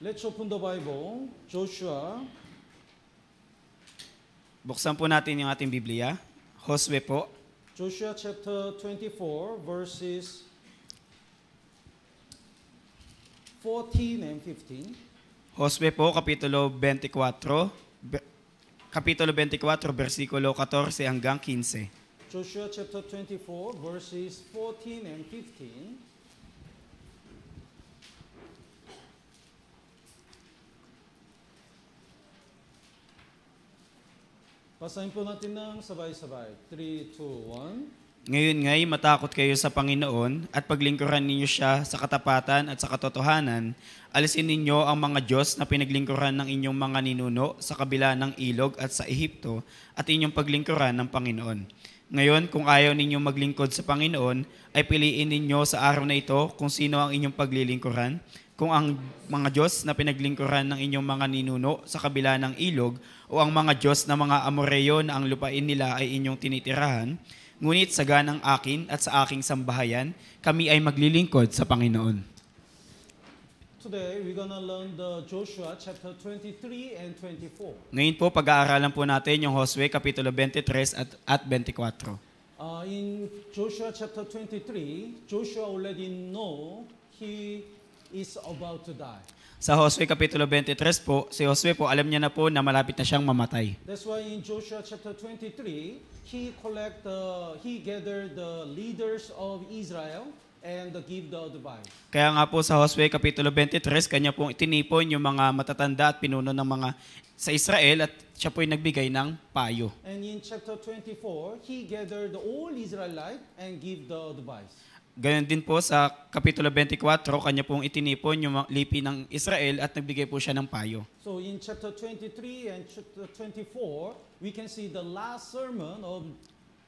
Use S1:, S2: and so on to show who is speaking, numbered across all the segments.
S1: Let's open the Bible, Joshua.
S2: Buksan po natin yung ating Biblia. Josue po.
S1: Joshua chapter 24, verses 14 and 15.
S2: Josue po, Kapitulo 24, versikulo 14 hanggang 15.
S1: Joshua chapter 24, verses 14 and 15. Basahin po natin ng sabay-sabay. 3, 2, 1.
S2: Ngayon nga'y matakot kayo sa Panginoon at paglingkuran ninyo siya sa katapatan at sa katotohanan. Alisin ninyo ang mga Diyos na pinaglingkuran ng inyong mga ninuno sa kabila ng ilog at sa Ehipto at inyong paglingkuran ng Panginoon. Ngayon, kung ayaw ninyong maglingkod sa Panginoon, ay piliin ninyo sa araw na ito kung sino ang inyong paglilingkuran, kung ang mga Diyos na pinaglingkuran ng inyong mga ninuno sa kabila ng ilog o ang mga Diyos na mga Amoreo na ang lupain nila ay inyong tinitirahan. Ngunit sa ganang akin at sa aking sambahayan, kami ay maglilingkod sa Panginoon.
S1: Today, we're gonna learn the Joshua chapter 23 and 24.
S2: Ngayon po, pag-aaralan po natin yung Josue Kapitulo 23 at 24.
S1: In Joshua chapter 23, Joshua already know he is about to die.
S2: Sa Josue Kapitulo 23 po, si Josue po, alam niya na po na malapit na siyang mamatay.
S1: That's why in Joshua chapter 23, he gathered the leaders of Israel and give the advice.
S2: Kaya nga po sa Josue Kapitulo 23, kanya pong itinipon yung mga matatanda at pinuno ng mga sa Israel at siya po ay nagbigay ng payo.
S1: And in chapter 24, he gathered all Israelite and give the advice.
S2: Gayon din po sa Kapitulo 24, kanya pong itinipon yung lipi ng Israel at nagbigay po siya ng payo.
S1: So in chapter 23 and chapter 24, we can see the last sermon of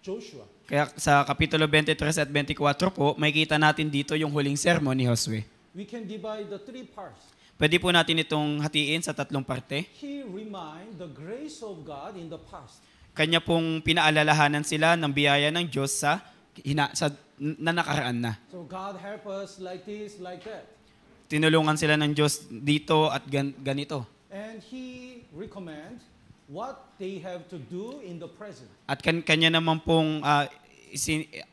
S1: Joshua.
S2: Kaya sa Kapitulo 23 at 24 po, makikita natin dito yung huling sermon ni Josue.
S1: We can divide the three parts.
S2: Pwede po natin itong hatiin sa tatlong parte.
S1: He remind the grace of God in the past.
S2: Kanya pong pinaalalahanan sila ng biyaya ng Diyos na nakaraan na.
S1: So God help us like this, like that.
S2: Tinulungan sila ng Diyos dito at ganito.
S1: And He recommend what they have to do in the present.
S2: At kanya naman pong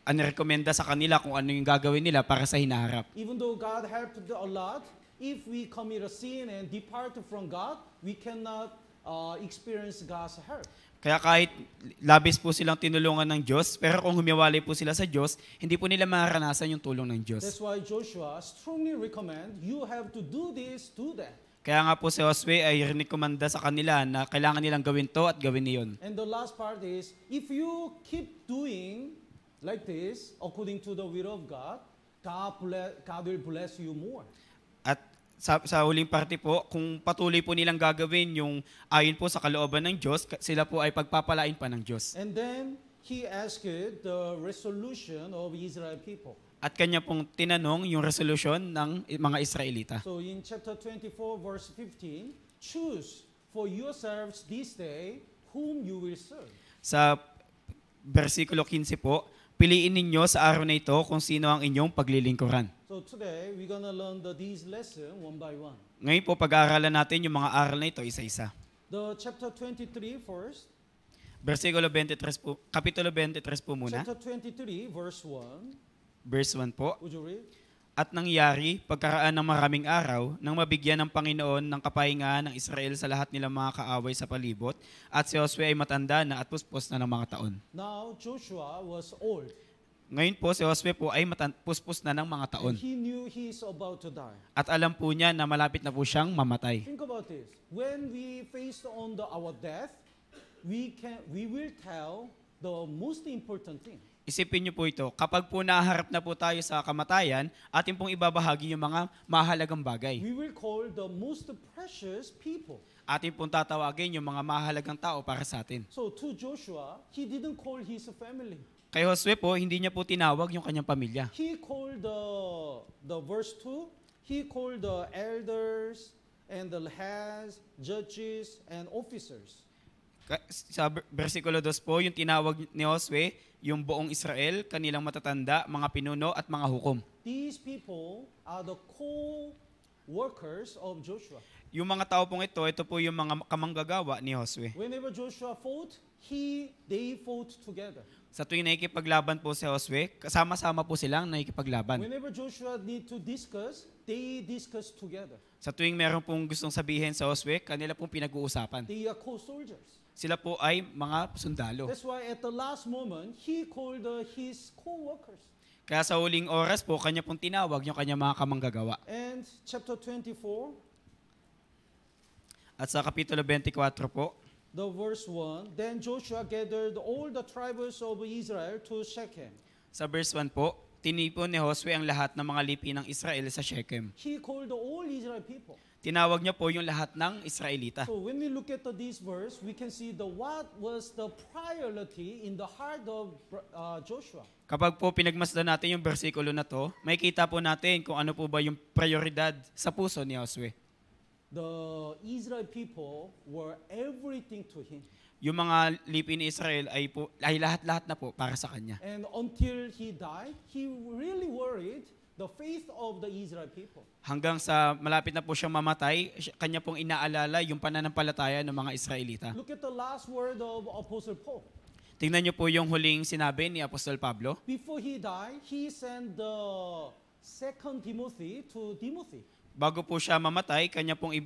S2: anirekomenda sa kanila kung ano yung gagawin nila para sa hinaharap.
S1: Even though God helped a lot, if we commit a sin and depart from God, we cannot experience God's help.
S2: Kaya kahit labis po silang tinulungan ng Diyos, pero kung humiwalay po sila sa Diyos, hindi po nila maranasan yung tulong ng Diyos.
S1: That's why Joshua strongly recommend you have to do this, do that.
S2: Kaya nga po si Josue ay rinikomanda sa kanila na kailangan nilang gawin to at gawin niyon.
S1: And the last part is, if you keep doing like this, according to the will of God, God will bless you more.
S2: At sa huling parte po, kung patuloy po nilang gagawin yung ayon po sa kalooban ng Diyos, sila po ay pagpapalain pa ng Diyos.
S1: And then, he asked the resolution of Israel people.
S2: At kanya pong tinanong yung resolution ng mga Israelita.
S1: So in chapter 24, verse 15, choose for yourselves this day whom you will serve.
S2: Sa versikulo 15 po, piliin ninyo sa araw na ito kung sino ang inyong paglilingkuran.
S1: So today, we're gonna learn these lessons one by one.
S2: Ngayon po, pag-aaralan natin yung mga aral na ito isa-isa.
S1: The chapter 23 first.
S2: Versikulo 23 po, Kapitulo 23 po muna.
S1: Chapter 23, verse 1.
S2: Verse 1 po.
S1: Would you read?
S2: At nangyari, pagkaraan ng maraming araw, nang mabigyan ng Panginoon ng kapahingahan ng Israel sa lahat nilang mga kaaway sa palibot, at si Josue ay matanda na at puspos na ng mga taon.
S1: Now Joshua was old.
S2: Ngayon po, si Josue po ay puspos na ng mga taon.
S1: And he knew he's about to die.
S2: At alam po niya na malapit na po siyang mamatay.
S1: Think about this. When we face our death, we will tell the most important thing.
S2: Isipin niyo po ito, kapag po naharap na po tayo sa kamatayan, atin pong ibabahagi yung mga mahalagang bagay.
S1: We will call the most precious people.
S2: Atin pong tatawagin yung mga mahalagang tao para sa atin.
S1: So to Joshua, he didn't call his family.
S2: Kay Josue po, hindi niya po tinawag yung kanyang pamilya.
S1: He called the verse 2, he called the elders and the heads, judges, and officers.
S2: Sa versikulo 2 po, yung tinawag ni Josue, yung buong Israel, kanilang matatanda, mga pinuno at mga hukom.
S1: These people are the core workers of Joshua.
S2: Yung mga tao pong ito po yung mga kamanggagawa ni Josue.
S1: Whenever Joshua fought, they fought together.
S2: Sa tuwing nakikipaglaban po si Josue, kasama-sama po silang nakikipaglaban.
S1: Whenever Joshua need to discuss, they discuss together.
S2: Sa tuwing meron pong gustong sabihin sa Josue, kanila pong pinag-uusapan.
S1: They are co-soldiers.
S2: Sila po ay mga sundalo.
S1: That's why at the last moment, he called his co-workers.
S2: Kaya sa huling oras po, kanya pong tinawag yung kanya mga kamanggagawa.
S1: And chapter 24,
S2: At sa Kapitulo 24 po,
S1: the verse 1, then Joshua gathered all the tribes of Israel to Shechem.
S2: sa verse 1 po, tinipon ni Josue ang lahat ng mga lipi ng Israel sa Shechem.
S1: He called all Israel people.
S2: Tinawag niya po yung lahat ng Israelita.
S1: So when we look at this verse, we can see what was the priority in the heart of Joshua.
S2: Kapag po pinagmasdan natin yung bersikulo na to, may kita po natin kung ano po ba yung prioridad sa puso ni Josue.
S1: The Israel people were everything to him.
S2: Yung mga lipi ni Israel ay lahat-lahat na po para sa kanya.
S1: And until he died, he really worried the faith of the Israel people.
S2: Hanggang sa malapit na po siyang mamatay, kanya pong inaalala yung pananampalataya ng mga Israelita.
S1: Look at the last word of Apostle Paul.
S2: Tingnan niyo po yung huling sinabi ni Apostol Pablo.
S1: Before he died, he sent the second Timothy to Timothy.
S2: Bago po siya mamatay, kanya pong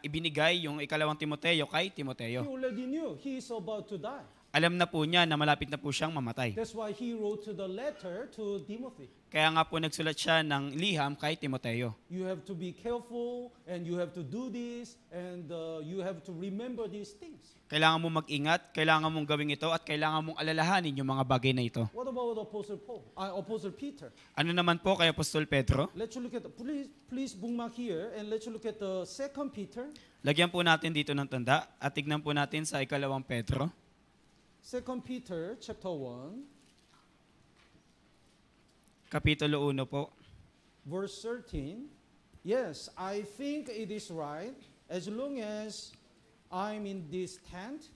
S2: ibinigay yung ikalawang Timoteo kay
S1: He
S2: Timoteo.
S1: already knew he is about to die.
S2: Alam na po niya na malapit na po siyang mamatay.
S1: That's why he wrote to the letter to Timothy.
S2: Kaya nga po nagsulat siya ng liham kay Timoteo.
S1: You have to be careful and you have to do this and you have to remember these things.
S2: Kailangan mo mag-ingat, kailangan mong gawin ito at kailangan mong alalahanin yung mga bagay na ito.
S1: What about Apostle Peter?
S2: Ano naman po kay Apostol Pedro?
S1: Let's look at please bookmark here and let's look at the 2 Peter.
S2: Lagyan po natin dito ng tanda at tignan po natin sa ikalawang Pedro.
S1: 2 Peter chapter 1,
S2: Kapitulo 1 po.
S1: verse 13. Yes, I think it is right as long as I'm in this tent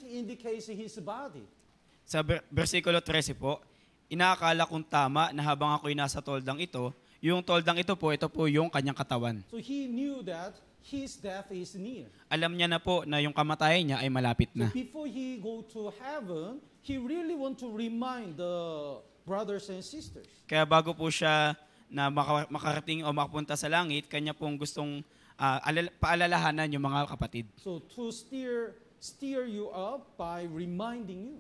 S1: indicates his body.
S2: Sa versikulo 13 po, inaakala kong tama na habang ako'y nasa toldang ito, yung toldang ito po yung kanyang katawan.
S1: So he knew that his death is near.
S2: Alam niya na po na yung kamatayan niya ay malapit
S1: So
S2: na.
S1: before he go to heaven, he really want to remind the brothers and sisters.
S2: Kaya bago po siya na makarating o makapunta sa langit, kanya pong gustong paalalahanan yung mga kapatid.
S1: So to steer you up by reminding you.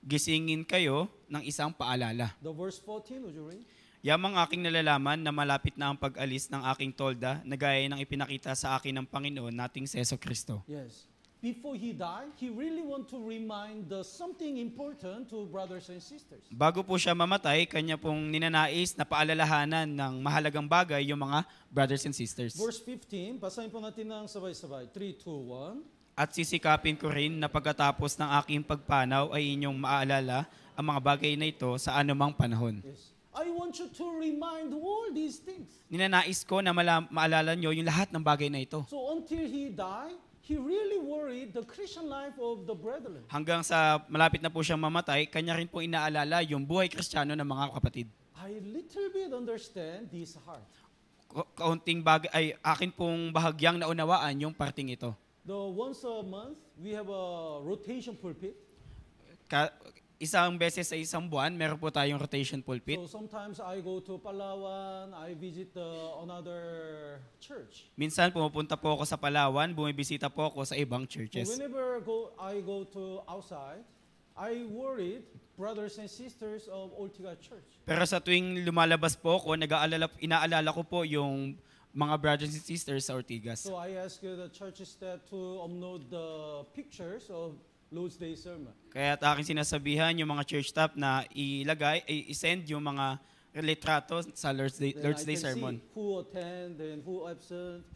S2: Gisingin kayo ng isang paalala.
S1: The verse 14, would you read?
S2: Yamang aking nalalaman na malapit na ang pag-alis ng aking tolda na gaya ng ipinakita sa akin ng Panginoon nating si Jesucristo.
S1: Yes. Before he died, he really want to remind something important to brothers and sisters.
S2: Bago po siya mamatay, kanya pong ninanais na paalalahanan ng mahalagang bagay yung mga brothers and sisters.
S1: Verse 15, basahin po natin ng sabay-sabay. 3, 2, 1.
S2: At sisikapin ko rin na pagkatapos ng aking pagpanaw ay inyong maalala ang mga bagay na ito sa anumang panahon.
S1: Yes. I want you to remind all these things.
S2: Ninanais ko na maalala nyo yung lahat ng bagay na ito.
S1: So until he died, he really worried the Christian life of the brethren.
S2: Hanggang sa malapit na po siyang mamatay, kanya rin po inaalala yung buhay Kristiyano ng mga kapatid.
S1: I little bit understand this heart.
S2: Kaunting bagay ay akin pong bahagyang naunawaan yung parting ito.
S1: Once a month, we have a rotation pulpit.
S2: Isang beses sa isang buwan, meron po tayong rotation pulpit.
S1: So sometimes I go to Palawan, I visit another church.
S2: Minsan pumupunta po ako sa Palawan, bumibisita po ako sa ibang
S1: So
S2: churches.
S1: whenever I go to outside, I worried brothers and sisters of Ortiga Church.
S2: Pero sa tuwing lumalabas po ako, inaalala ko po yung mga brothers and sisters sa Ortigas.
S1: So I ask the church staff to upload the pictures of Lord's Day sermon.
S2: Kaya at aking sinasabihan yung mga church staff na i-send yung mga litrato sa Lord's Day sermon.
S1: See who attend and who absent.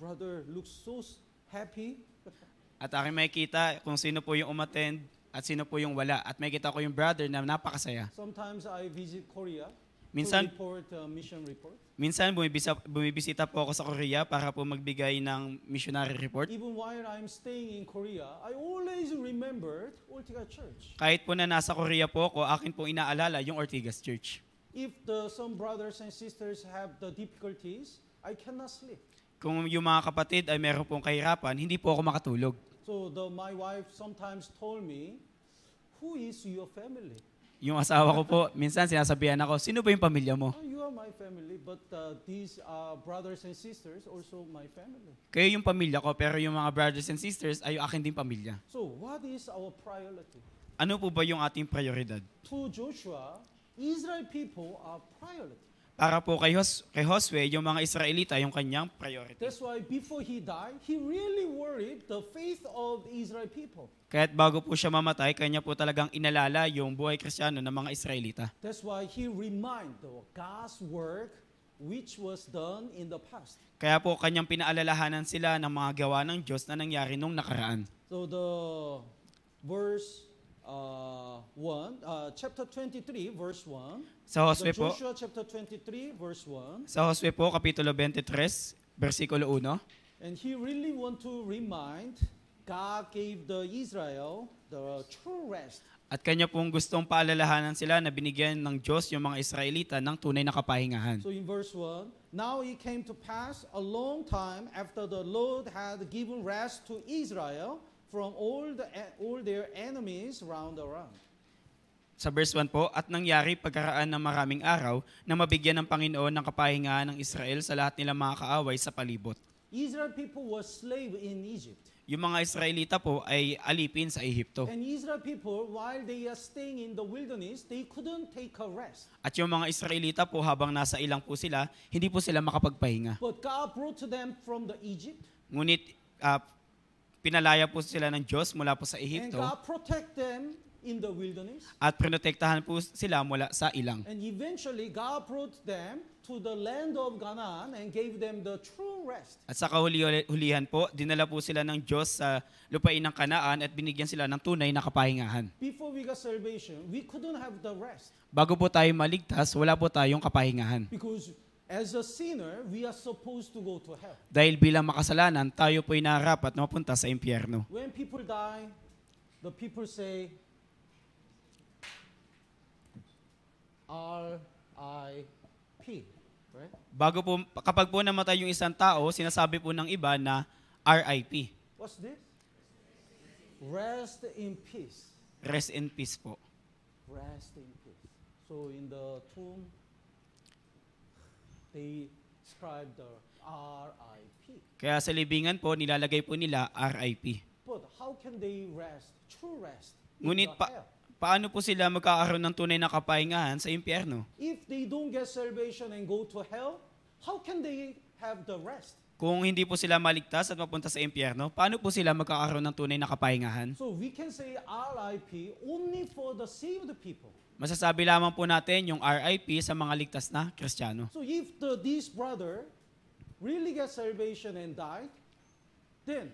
S1: Brother looks so happy.
S2: At aking makikita kung sino po yung umattend at sino po yung wala. At makikita ko yung brother na napakasaya.
S1: Sometimes I visit Korea
S2: Minsan,
S1: to report mission report.
S2: Minsan bumibisita po ako sa Korea para po magbigay ng missionary report.
S1: Even while I'm staying in Korea, I always remembered Ortiga Church.
S2: Kahit po na nasa Korea po ako, akin po inaalala yung Ortigas Church.
S1: If some brothers and sisters have the difficulties, I cannot sleep.
S2: Kung yung mga kapatid ay meron pong kahirapan, hindi po ako makatulog.
S1: So my wife sometimes told me, who is your family?
S2: Yung asawa ko po, minsan sinasabihan ako, sino ba yung pamilya mo?
S1: Oh, you are my family, but these brothers and sisters also my family.
S2: Kayo yung pamilya ko, pero yung mga brothers and sisters ay yung akin din pamilya.
S1: So what is our priority?
S2: Ano po ba yung ating prioridad?
S1: To Joshua, Israel people are priority.
S2: Para po kay Josue, yung mga Israelita, yung kanyang priority.
S1: That's why before he died, he really worried the faith of the Israel people.
S2: Kaya't bago po siya mamatay, kanya po talagang inalala yung buhay Kristiyano ng mga Israelita.
S1: That's why he reminded God's work which was done in the past.
S2: Kaya po kanyang pinaalalahanan sila ng mga gawa ng Diyos na nangyari nung nakaraan.
S1: So the verse chapter 23, verse 1.
S2: Sa Josue po,
S1: Joshua chapter 23, verse 1.
S2: sa Josue po, Kapitulo 23, versikulo 1.
S1: And he really want to remind God gave the Israel the true rest.
S2: At kanya pong gustong paalalahanan sila na binigyan ng Diyos yung mga Israelita ng tunay na kapahingahan.
S1: So in verse 1, now it came to pass a long time after the Lord had given rest to Israel from all their enemies round around.
S2: Sa verse 1 po, at nangyari pagkaraan ng maraming araw na mabigyan ng Panginoon ng kapahingahan ng Israel sa lahat nilang mga kaaway sa palibot.
S1: Israel people was slave in Egypt.
S2: Yung mga Israelita po ay alipin sa Ehipto.
S1: And Israel people, while they are staying in the wilderness, they couldn't take a rest.
S2: At yung mga Israelita po habang nasa ilang po sila, hindi po sila makapagpahinga.
S1: But God brought to them from the Egypt.
S2: Ngunit pinalaya po sila ng Diyos mula po sa
S1: And
S2: Ehipto
S1: God protect them in the wilderness.
S2: at protektahan po sila mula sa ilang.
S1: And eventually, God brought them to the land of Canaan and gave them the true rest.
S2: At sa kahuli-hulihan po, dinala po sila ng Diyos sa lupain ng Kanaan at binigyan sila ng tunay na kapahingahan.
S1: Before we got salvation, we couldn't have the rest.
S2: Bago po tayo maligtas, wala po tayong kapahingahan.
S1: Because as a sinner, we are supposed to go to hell.
S2: Dahil bilang makasalanan, tayo po'y nararapat na mapunta sa impyerno.
S1: When people die, the people say, R.I.P. Right?
S2: Kapag po namatay yung isang tao, sinasabi po ng iba na RIP.
S1: What's this? Rest in peace.
S2: Rest in peace po.
S1: Rest in peace. So in the tomb, they describe the R.I.P.
S2: Kaya sa libingan po, nilalagay po nila RIP.
S1: But how can they rest, true rest, in
S2: Ngunit
S1: the hell?
S2: paano po sila magkakaroon ng tunay na kapahingahan sa impyerno?
S1: If they don't get salvation and go to hell, how can they have the rest?
S2: Kung hindi po sila maligtas at mapunta sa impyerno, paano po sila magkakaroon ng tunay na kapahingahan?
S1: So we can say R.I.P. only for the saved people.
S2: Masasabi lamang po natin yung RIP sa mga ligtas na Kristiyano.
S1: So if this brother really got salvation and died, then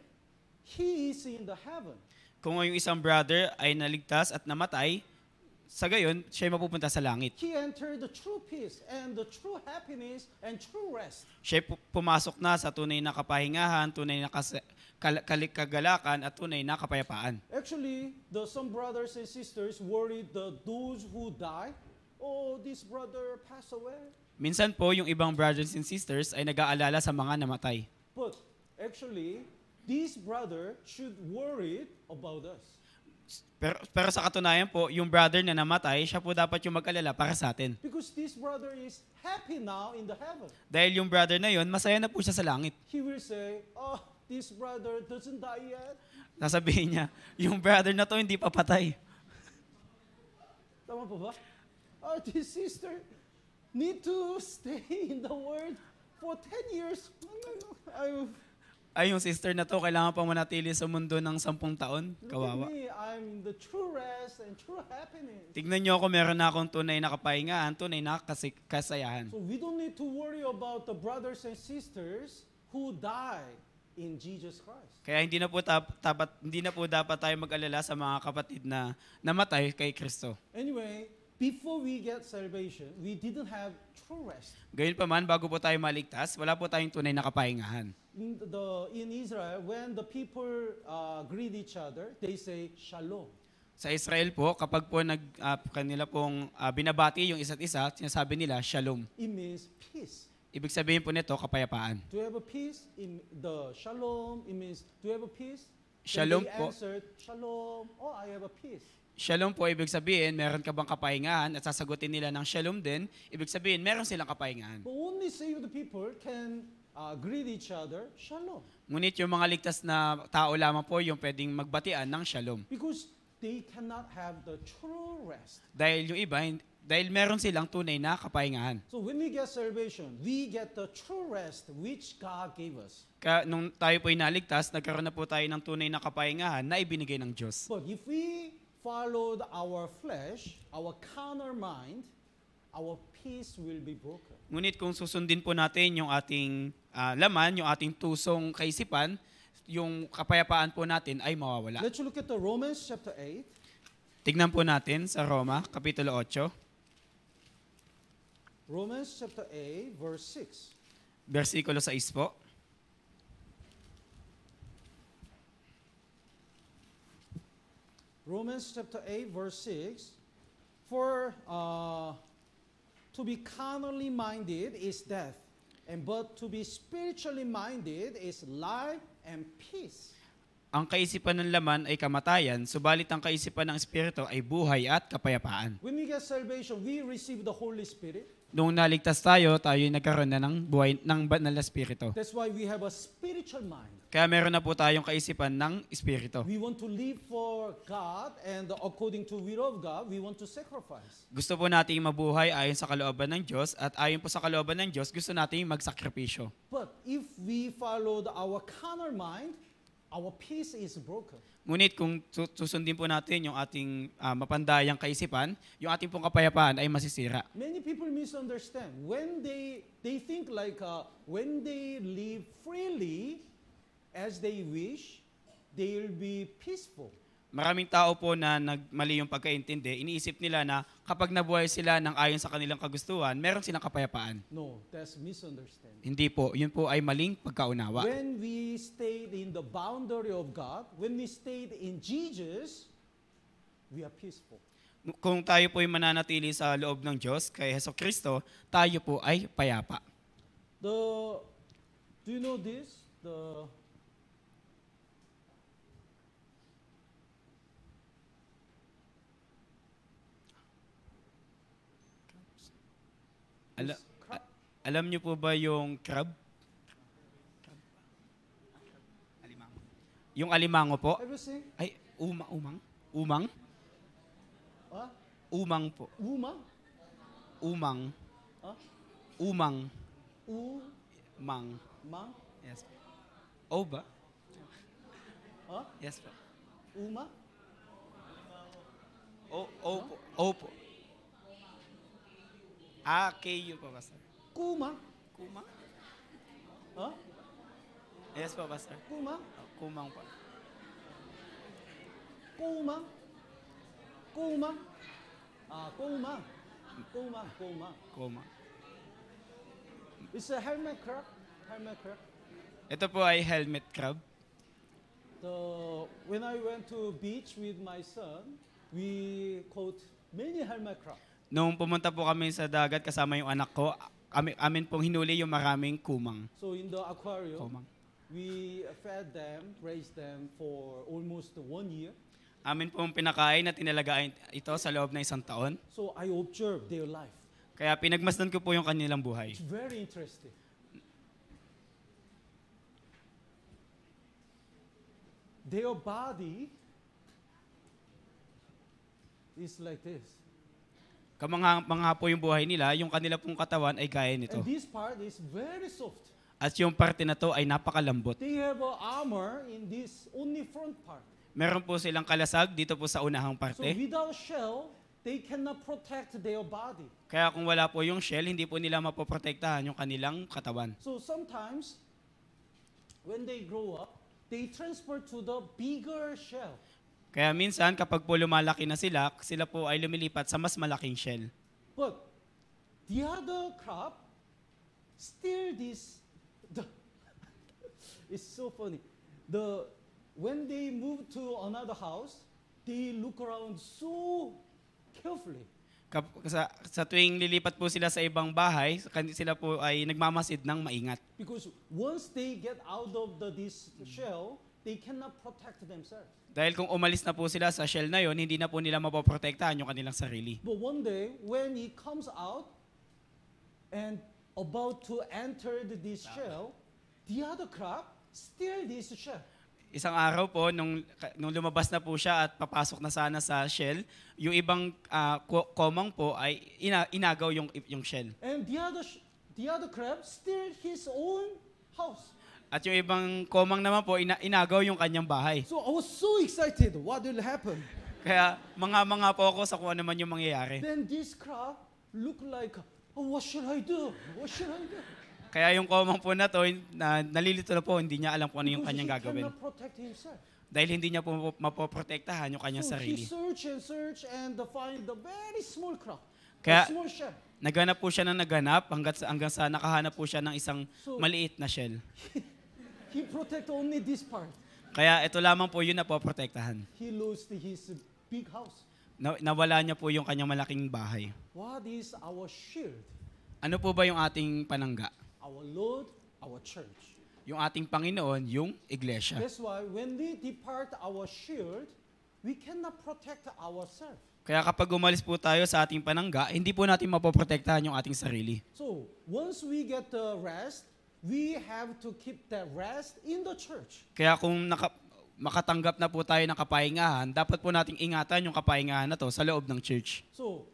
S1: he is in the heaven.
S2: Kung yung isang brother ay naligtas at namatay, sa gayon, siya ay mapupunta sa langit.
S1: He entered the true peace and the true happiness and true rest.
S2: Siya ay pumasok na sa tunay na kapahingahan, tunay na kagalakan at tunay na kapayapaan.
S1: Actually, some brothers and sisters worried those who die, oh, this brother passed away.
S2: Minsan po, yung ibang brothers and sisters ay nag-aalala sa mga namatay.
S1: But actually, this brother should worry about us.
S2: Pero sa katunayan po, yung brother na namatay, siya po dapat yung mag-alala para sa atin.
S1: Because this brother is happy now in the heaven.
S2: Dahil yung brother na yon, masaya na po siya sa langit.
S1: He will say, oh, this brother doesn't die yet.
S2: Sasabihin niya, yung brother na to hindi pa patay.
S1: Tama po ba? Oh, this sister need to stay in the world for 10 years.
S2: Ay, yung sister na to, kailangan pang manatili sa mundo ng 10 taon.
S1: Look
S2: Kawawa.
S1: at me, I'm the true rest and true happiness.
S2: Tignan niyo ako, meron na akong tunay na kapahingahan, tunay na kasayahan.
S1: So we don't need to worry about the brothers and sisters who die in Jesus Christ.
S2: Kaya hindi na po dapat tayo mag-alala sa mga kapatid na namatay kay Kristo.
S1: Anyway, before we get salvation, we didn't have true rest.
S2: Gayunpaman, bago po tayo maligtas, wala po tayong tunay na kapahingahan.
S1: In Israel, when the people greet each other, they say shalom.
S2: Sa Israel po, kapag po kanila pong binabati yung isa't isa, sinasabi nila, shalom.
S1: It means peace.
S2: ibig sabihin po nito kapayapaan.
S1: To have a peace, in the shalom, it means to have a peace.
S2: Shalom
S1: Then they
S2: po.
S1: answered, shalom, oh, I have a peace.
S2: Shalom po, ibig sabihin, meron ka bang kapahingahan? At sasagutin nila ng shalom din, ibig sabihin, meron silang kapahingahan.
S1: But only saved people can greet each other, shalom.
S2: Ngunit yung mga ligtas na tao lamang po yung pwedeng magbatian ng shalom.
S1: Because they cannot have the true rest.
S2: Dahil yung iba, dahil meron silang tunay na kapahingahan.
S1: So when we get salvation, we get the true rest which God gave us.
S2: Kaya nung tayo po naligtas, nagkaroon na po tayo ng tunay na kapahingahan na ibinigay ng Diyos.
S1: But if we followed our flesh, our carnal mind, our peace will be broken.
S2: Ngunit kung susundin po natin yung ating laman, yung ating tusong kaisipan, yung kapayapaan po natin ay mawawala.
S1: Let's look at the Romans chapter 8.
S2: Tignan po natin sa Roma, Kapitulo 8,
S1: Romans chapter 8, verse 6.
S2: versikulo 6 po.
S1: Romans chapter 8, verse 6. For to be carnally minded is death, but to be spiritually minded is life and peace.
S2: Ang kaisipan ng laman ay kamatayan, subalit ang kaisipan ng Espiritu ay buhay at kapayapaan.
S1: When we get salvation, we receive the Holy Spirit.
S2: Nung naligtas tayo, tayo'y nagkaroon na ng buhay ng banal na Espiritu.
S1: That's why we have a spiritual mind.
S2: Kaya meron na po tayong kaisipan ng Espiritu.
S1: We want to live for God, and according to will of God, we want to sacrifice.
S2: Gusto po nating mabuhay ayon sa kalooban ng Diyos at ayon po sa kalooban ng Diyos, gusto nating magsakripisyo.
S1: But if we follow our carnal mind, our peace is broken.
S2: Ngunit kung susundin po natin yung ating mapandayang kaisipan, yung ating pong kapayapaan ay masisira.
S1: Many people misunderstand. When they think like when they live freely as they wish, they will be peaceful.
S2: Maraming tao po na nagmali yung pagkaintindi, iniisip nila na kapag nabuhay sila ng ayon sa kanilang kagustuhan, meron silang kapayapaan.
S1: No, that's misunderstanding.
S2: Hindi po, yun po ay maling pagkaunawa.
S1: When we stayed in the boundary of God, when we stayed in Jesus, we are peaceful.
S2: Kung tayo po ay mananatili sa loob ng Diyos, kay Hesukristo, tayo po ay payapa.
S1: Do you know this?
S2: Alam niyo po ba yung crab? Alimango. Yung alimango po?
S1: Everything?
S2: Ay, umang? Umang?
S1: Huh?
S2: Umang po.
S1: Uma?
S2: Umang.
S1: Huh?
S2: Umang.
S1: Mang?
S2: Mang. Yes po. O ba?
S1: Huh?
S2: Yes po.
S1: Uma?
S2: O po. K-U po, Pastor.
S1: Kuma?
S2: Kuma?
S1: Huh?
S2: Yes po, Pastor.
S1: Kuma?
S2: Kumang po.
S1: Kuma? Kuma? Kuma.
S2: Kuma.
S1: It's a helmet crab. Helmet crab.
S2: Ito po ay helmet crab.
S1: When I went to beach with my son, we caught many helmet crab.
S2: Nung pumunta po kami sa dagat kasama yung anak ko, amin pong hinuli yung maraming kumang.
S1: So in the aquarium,
S2: Kumang.
S1: we fed them, raised them for almost 1 year.
S2: Amin pong pinakain at tinalagaan ito sa loob ng 1 taon.
S1: So I observed their life.
S2: Kaya pinagmasdan ko po yung kanilang buhay.
S1: It's very interesting. Their body is like this.
S2: Kamangha po yung buhay nila, yung kanila pong katawan ay gaya nito.
S1: And this part is very soft.
S2: At yung parte na to ay napakalambot.
S1: They have a armor in this only front part.
S2: Meron po silang kalasag dito po sa unahang
S1: So
S2: parte.
S1: without shell, they cannot protect their body.
S2: Kaya kung wala po yung shell, hindi po nila mapoprotektahan yung kanilang katawan.
S1: So sometimes, when they grow up, they transfer to the bigger shell.
S2: Kaya minsan kapag po lumalaki na sila, sila po ay lumilipat sa mas malaking shell.
S1: But the other crop, still it's so funny. When they move to another house, they look around so carefully.
S2: Sa tuwing lilipat po sila sa ibang bahay, sila po ay nagmamasid ng maingat.
S1: Because once they get out of this shell, they cannot protect themselves.
S2: Dahil kung umalis na po sila sa shell na yon, hindi na po nila mapoprotektahan yung kanilang sarili.
S1: But one day, when he comes out and about to enter this shell, the other crab steal this shell.
S2: Isang araw po, nung lumabas na po siya at papasok na sana sa shell, yung ibang komang po ay inagaw yung shell.
S1: And the other crab steal his own house.
S2: At yung ibang komang naman po, inagaw yung kanyang bahay.
S1: So I was so excited. What will happen?
S2: Kaya mga po ako sa kung ano man yung mangyayari.
S1: Then this crab look like, oh, what should I do? What should I do?
S2: Kaya yung komang po na to, nalilito na po, hindi niya alam kung ano yung kanyang
S1: Because he
S2: gagawin.
S1: cannot protect himself.
S2: Dahil hindi niya po mapoprotektahan yung kanyang
S1: So
S2: sarili.
S1: he search and find the very small crab,
S2: Kaya-
S1: a small shell.
S2: Naghanap po siya ng naghanap hanggang sa nakahanap po siya ng isang
S1: So-
S2: maliit na shell.
S1: He protect only this part.
S2: Kaya ito lamang po yun na poprotektahan.
S1: He lost his big house.
S2: Nawala niya po yung kanyang malaking bahay.
S1: What is our shield?
S2: Ano po ba yung ating panangga?
S1: Our Lord, our church.
S2: Yung ating Panginoon, yung iglesia.
S1: That's why when we depart our shield, we cannot protect ourselves.
S2: Kaya kapag umalis po tayo sa ating panangga, hindi po natin mapoprotektahan yung ating sarili.
S1: So once we get the rest, we have to keep that rest in the church.
S2: Kaya kung makatanggap na po tayo ng kapahingahan, dapat po nating ingatan yung kapahingahan na to sa loob ng church.
S1: So,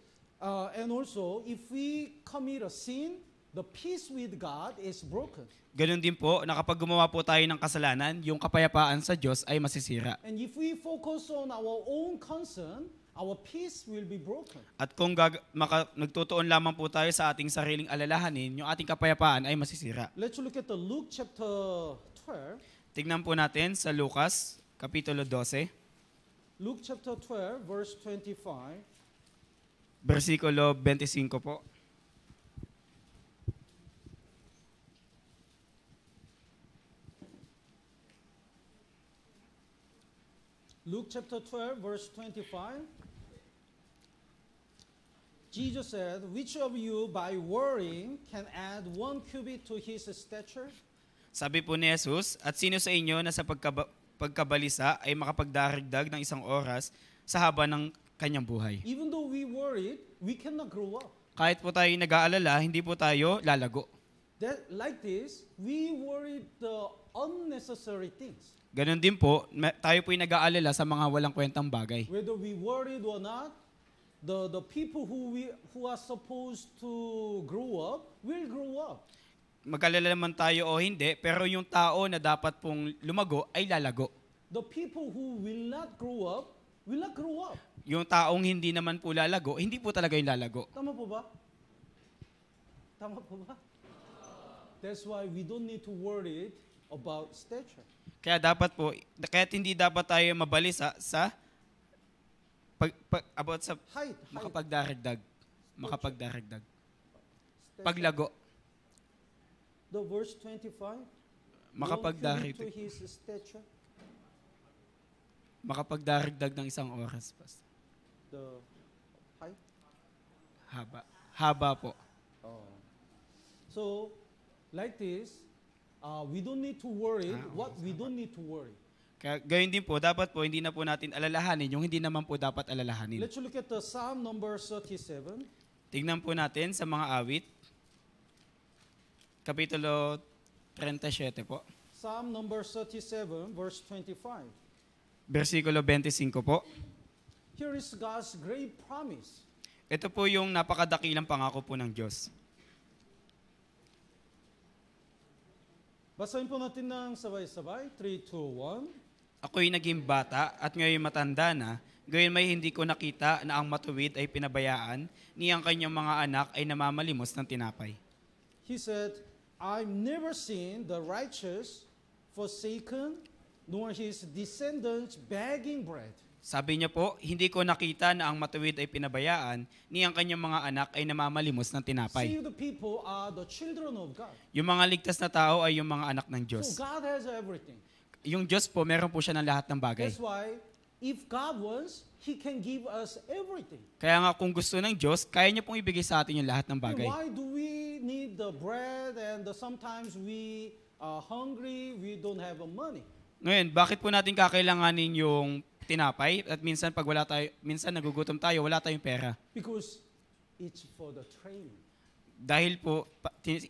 S1: and also, if we commit a sin, the peace with God is broken.
S2: Ganun din po na kapag gumawa po tayo ng kasalanan, yung kapayapaan sa Diyos ay masisira.
S1: And if we focus on our own concern, our peace will be broken.
S2: At kung nagtutuon lamang po tayo sa ating sariling alalahanin, yung ating kapayapaan ay masisira.
S1: Let's look at the Luke chapter 12.
S2: Tignan po natin sa Lucas, Kapitulo 12,
S1: Luke chapter 12, verse 25.
S2: versikulo 25 po.
S1: Luke chapter 12, verse 25. Jesus said, which of you by worrying can add 1 cubit to his stature?
S2: Sabi po ni Jesus, at sino sa inyo na sa pagkabalisa ay makapagdaragdag ng isang oras sa haba ng kanyang buhay?
S1: Even though we worried, we cannot grow up.
S2: Kahit po tayo nag-aalala, hindi po tayo lalago.
S1: Like this, we worry the unnecessary things.
S2: Ganon din po, tayo po'y nag-aalala sa mga walang kwentang bagay.
S1: Whether we worried or not, the people who are supposed to grow up will grow up.
S2: Mag-alala naman tayo o hindi, pero yung tao na dapat pong lumago ay lalago.
S1: The people who will not grow up will not grow up.
S2: Yung taong hindi naman po lalago, hindi po talaga yung lalago.
S1: Tama po ba? Tama po ba? That's why we don't need to worry about stature.
S2: Kaya kahit hindi dapat tayo mabalisa sa about sa
S1: Height.
S2: makapagdaragdag.
S1: Stature.
S2: Paglago.
S1: The verse 25.
S2: Makapagdaragdag.
S1: To his stature.
S2: Makapagdaragdag ng isang oras. Pastor.
S1: The height.
S2: Haba po.
S1: Oh. So, like this, we don't need to worry what we don't need to worry.
S2: Kaya gayon din po, dapat po hindi na po natin alalahanin yung hindi naman po dapat alalahanin.
S1: Let's look at the Psalm number 37.
S2: Tingnan po natin sa mga awit. Kapitulo 37 po.
S1: Psalm number 37, verse 25.
S2: Versikulo 25 po.
S1: Here is God's great promise.
S2: Ito po yung napakadakilang pangako po ng Diyos.
S1: Basahin po natin ng sabay-sabay. 3, 2, 1.
S2: Ako'y naging bata at ngayon matanda na, gayon may hindi ko nakita na ang matuwid ay pinabayaan, niyang kanyang mga anak ay namamalimos ng tinapay.
S1: He said, I've never seen the righteous forsaken, nor his descendants begging bread.
S2: Sabi niya po, hindi ko nakita na ang matuwid ay pinabayaan, niyang kanyang mga anak ay namamalimos ng tinapay.
S1: Saved people are the children of God.
S2: Yung mga ligtas na tao ay yung mga anak ng Diyos.
S1: So God has everything.
S2: Yung Diyos po, meron po siya ng lahat ng bagay.
S1: That's why if God wants, He can give us everything.
S2: Kaya nga kung gusto ng Diyos, kaya niya pong ibigay sa atin yung lahat ng
S1: Then
S2: bagay.
S1: why do we need the bread and sometimes we are hungry, we don't have money?
S2: Ngayon, bakit po natin kakailanganin yung tinapay at minsan pag minsan nagugutom tayo, wala tayong pera?
S1: Because it's for the training.
S2: Dahil po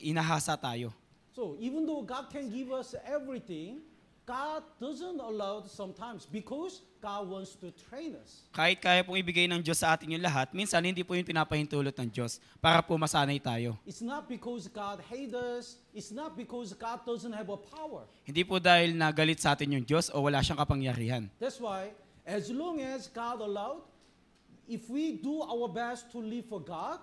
S2: inahasa tayo.
S1: So even though God can give us everything, God doesn't allow it sometimes because God wants to train us.
S2: Kahit kaya pong ibigay ng Diyos sa atin yung lahat, minsan hindi po yung pinapahintulot ng Diyos para po masanay tayo.
S1: It's not because God hates us. It's not because God doesn't have a power.
S2: Hindi po dahil nagalit sa atin yung Diyos o wala siyang kapangyarihan.
S1: That's why, as long as God allowed, if we do our best to live for God,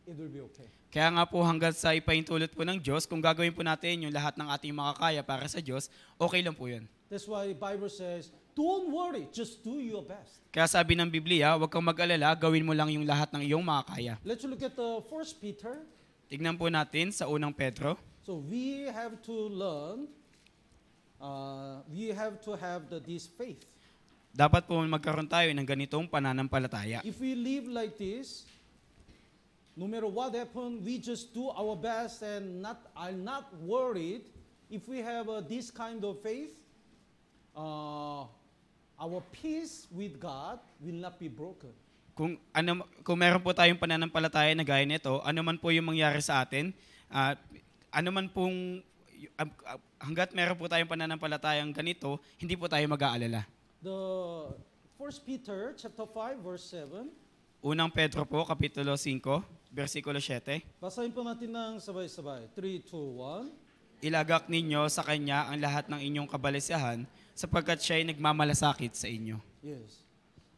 S1: it will be okay.
S2: Kaya nga po hanggang sa ipahintulot po ng Diyos, kung gagawin po natin yung lahat ng ating makakaya para sa Diyos, okay lang po yun.
S1: That's why the Bible says, don't worry, just do your best.
S2: Kaya sabi ng Biblia, huwag kang mag-alala, gawin mo lang yung lahat ng iyong makakaya.
S1: Let's look at the 1 Peter.
S2: Tignan po natin sa unang Pedro.
S1: So we have to learn, we have to have this faith.
S2: Dapat po magkaroon tayo ng ganitong pananampalataya.
S1: If we live like this, no matter what happens, we just do our best and are not worried. If we have this kind of faith, our peace with God will not be broken.
S2: Kung meron po tayong pananampalataya na gaya nito, ano man po yung mangyari sa atin, hanggat meron po tayong pananampalatayang ganito, hindi po tayo mag-aalala.
S1: The 1 Peter chapter 5 verse 7.
S2: Unang Pedro po, Kapitulo 5, versikulo 7.
S1: Basahin po natin ng sabay-sabay. 3, 2, 1.
S2: Ilagak ninyo sa Kanya ang lahat ng inyong kabalisahan sapagkat Siya'y nagmamalasakit sa inyo.
S1: Yes.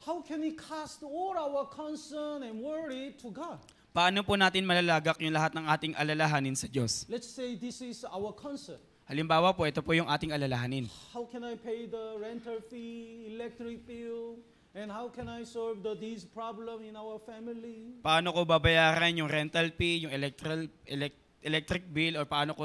S1: How can we cast all our concern and worry to God?
S2: Paano po natin malalagak yung lahat ng ating alalahanin sa Diyos?
S1: Let's say this is our concern.
S2: Halimbawa po, ito po yung ating alalahanin.
S1: How can I pay the rental fee, electric bill, and how can I solve this problem in our family?
S2: Paano ko babayaran yung rental fee, yung electric bill, or paano ko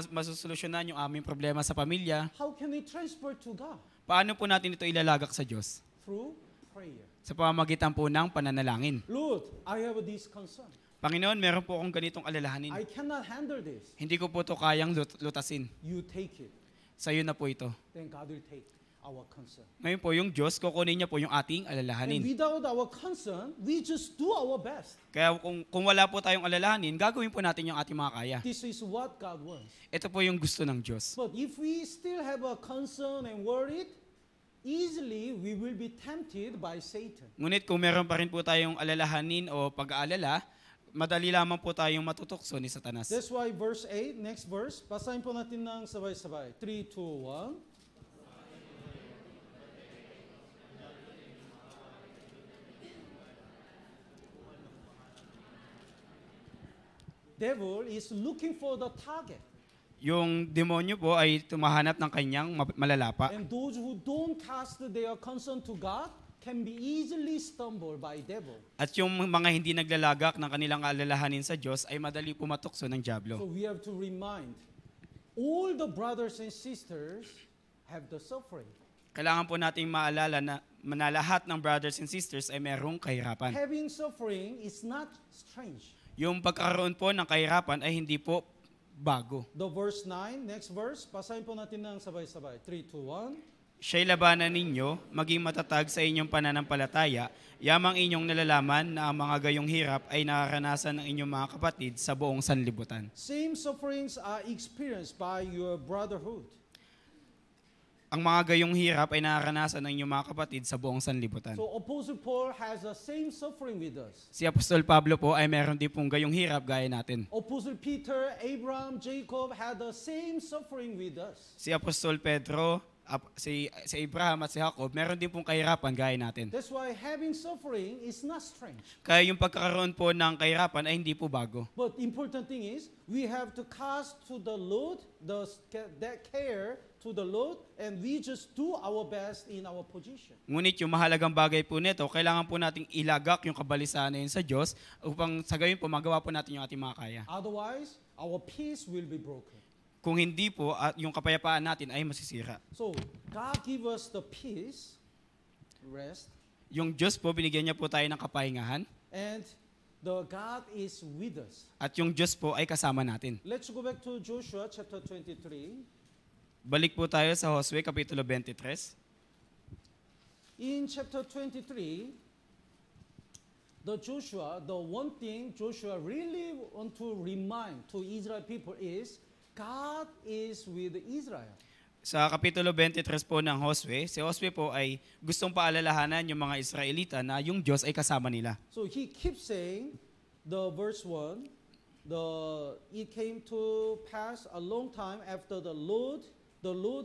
S2: masusolusyonan yung aming problema sa pamilya?
S1: How can we transfer to God?
S2: Paano po natin ito ilalagak sa Diyos?
S1: Through prayer.
S2: Sa pamamagitan po ng pananalangin.
S1: Lord, I have this concern.
S2: Panginoon, meron po akong ganitong alalahanin.
S1: I cannot handle this.
S2: Hindi ko po ito kayang lutasin.
S1: You take it.
S2: Sa iyo na po ito.
S1: Then God will take our concern.
S2: Ngayon po, yung Diyos, kukunin niya po yung ating
S1: And
S2: alalahanin.
S1: without our concern, we just do our best.
S2: Kaya kung wala po tayong alalahanin, gagawin po natin yung ating makakaya.
S1: This is what God wants.
S2: Ito po yung gusto ng Diyos.
S1: But if we still have a concern and worried, easily we will be tempted by Satan.
S2: Ngunit kung meron pa rin po tayong alalahanin o pag-aalala, madali lamang po tayong matutukso ni Satanas.
S1: That's why verse 8, next verse, basahin po natin ng sabay-sabay. 3, 2, 1. Devil is looking for the target.
S2: Yung demonyo po ay tumahanap ng kanyang malalapa.
S1: And those who don't cast their concern to God can be easily stumbled by devil.
S2: At yung mga hindi naglalagak ng kanilang alalahanin sa Diyos ay madali pumatukso ng
S1: So
S2: dyablo.
S1: we have to remind all the brothers and sisters have the suffering.
S2: Kailangan po nating maalala na lahat ng brothers and sisters ay merong kahirapan.
S1: Having suffering is not strange.
S2: Yung pagkakaroon po ng kahirapan ay hindi po bago.
S1: The verse 9, next verse, basahin po natin ng sabay-sabay. 3, 2, 1.
S2: Siya'y labanan ninyo, maging matatag sa inyong pananampalataya, yamang inyong nalalaman na ang mga gayong hirap ay nararanasan ng inyong mga kapatid sa buong sanlibutan.
S1: Same sufferings are experienced by your brotherhood.
S2: Ang mga gayong hirap ay nararanasan ng inyong mga kapatid sa buong sanlibutan.
S1: So Apostle Paul has the same suffering with us.
S2: Si Apostol Pablo po ay meron din pong gayong hirap gaya natin.
S1: Apostle Peter, Abraham, Jacob had the same suffering with us.
S2: Si Apostol Pedro, si Abraham at si Jacob, meron din pong kahirapan gaya natin.
S1: That why having suffering is not strange.
S2: Kaya yung pagkakaroon po ng kahirapan ay hindi po bago.
S1: But important thing is, we have to cast to the Lord that care to the Lord, and we just do our best in our position.
S2: Ngunit yung mahalagang bagay po nito, kailangan po nating ilagak yung kabalisahan na yun sa Diyos upang sa gayon po magawa po natin yung ating makakaya.
S1: Otherwise, our peace will be broken.
S2: Kung hindi po, at yung kapayapaan natin ay masisira.
S1: So God give us the peace, rest,
S2: Yung Diyos po, binigyan niya po tayo ng kapahingahan.
S1: and the God is with us.
S2: At yung Diyos po ay kasama natin.
S1: Let's go back to Joshua chapter 23.
S2: Balik po tayo sa Josue, Kapitulo 23.
S1: In chapter 23, the one thing Joshua really want to remind to Israel people is God is with Israel.
S2: Sa Kapitulo 23 po ng Josue, si Josue po ay gustong paalalahanan yung mga Israelita na yung Diyos ay kasama nila.
S1: So he keeps saying, the verse 1, it came to pass a long time after the Lord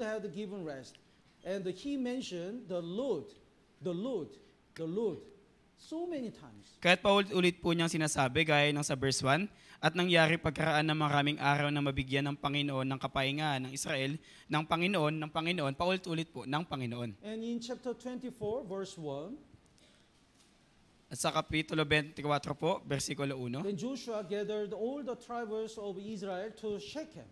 S1: had given rest. And he mentioned the Lord, so many times.
S2: Kahit paulit-ulit po niyang sinasabi, gaya ng sa verse 1, at nangyari pagkaraan ng maraming araw na mabigyan ng Panginoon ng kapahingahan ng Israel, ng Panginoon, paulit-ulit po ng Panginoon.
S1: And in chapter 24, verse 1,
S2: At sa Kapitulo 24 po, versikulo 1,
S1: then Joshua gathered all the tribes of Israel to Shechem.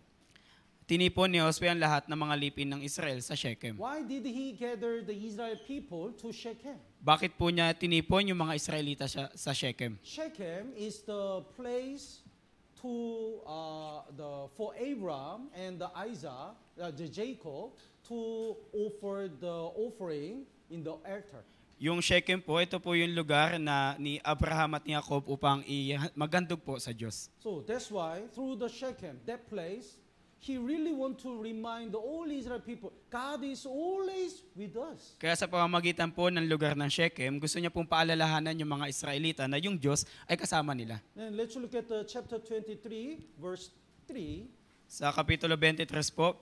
S2: tinipon ni Josue ang lahat ng mga lipin ng Israel sa Shechem.
S1: Why did he gather the Israel people to Shechem?
S2: Bakit po niya tinipon yung mga Israelita sa Shechem?
S1: Shechem is the place for Abraham and Isaac, Jacob, to offer the offering in the altar.
S2: Yung Shechem po, ito po yung lugar na ni Abraham at ni Jacob upang magandog po sa Diyos.
S1: So that's why through the Shechem, that place, he really want to remind all Israel people, God is always with us.
S2: Kaya sa pamamagitan po ng lugar ng Shechem, gusto niya pong paalalahanan yung mga Israelita na yung Diyos ay kasama nila.
S1: Then let's look at the chapter 23, verse 3.
S2: Sa Kapitulo 23 po,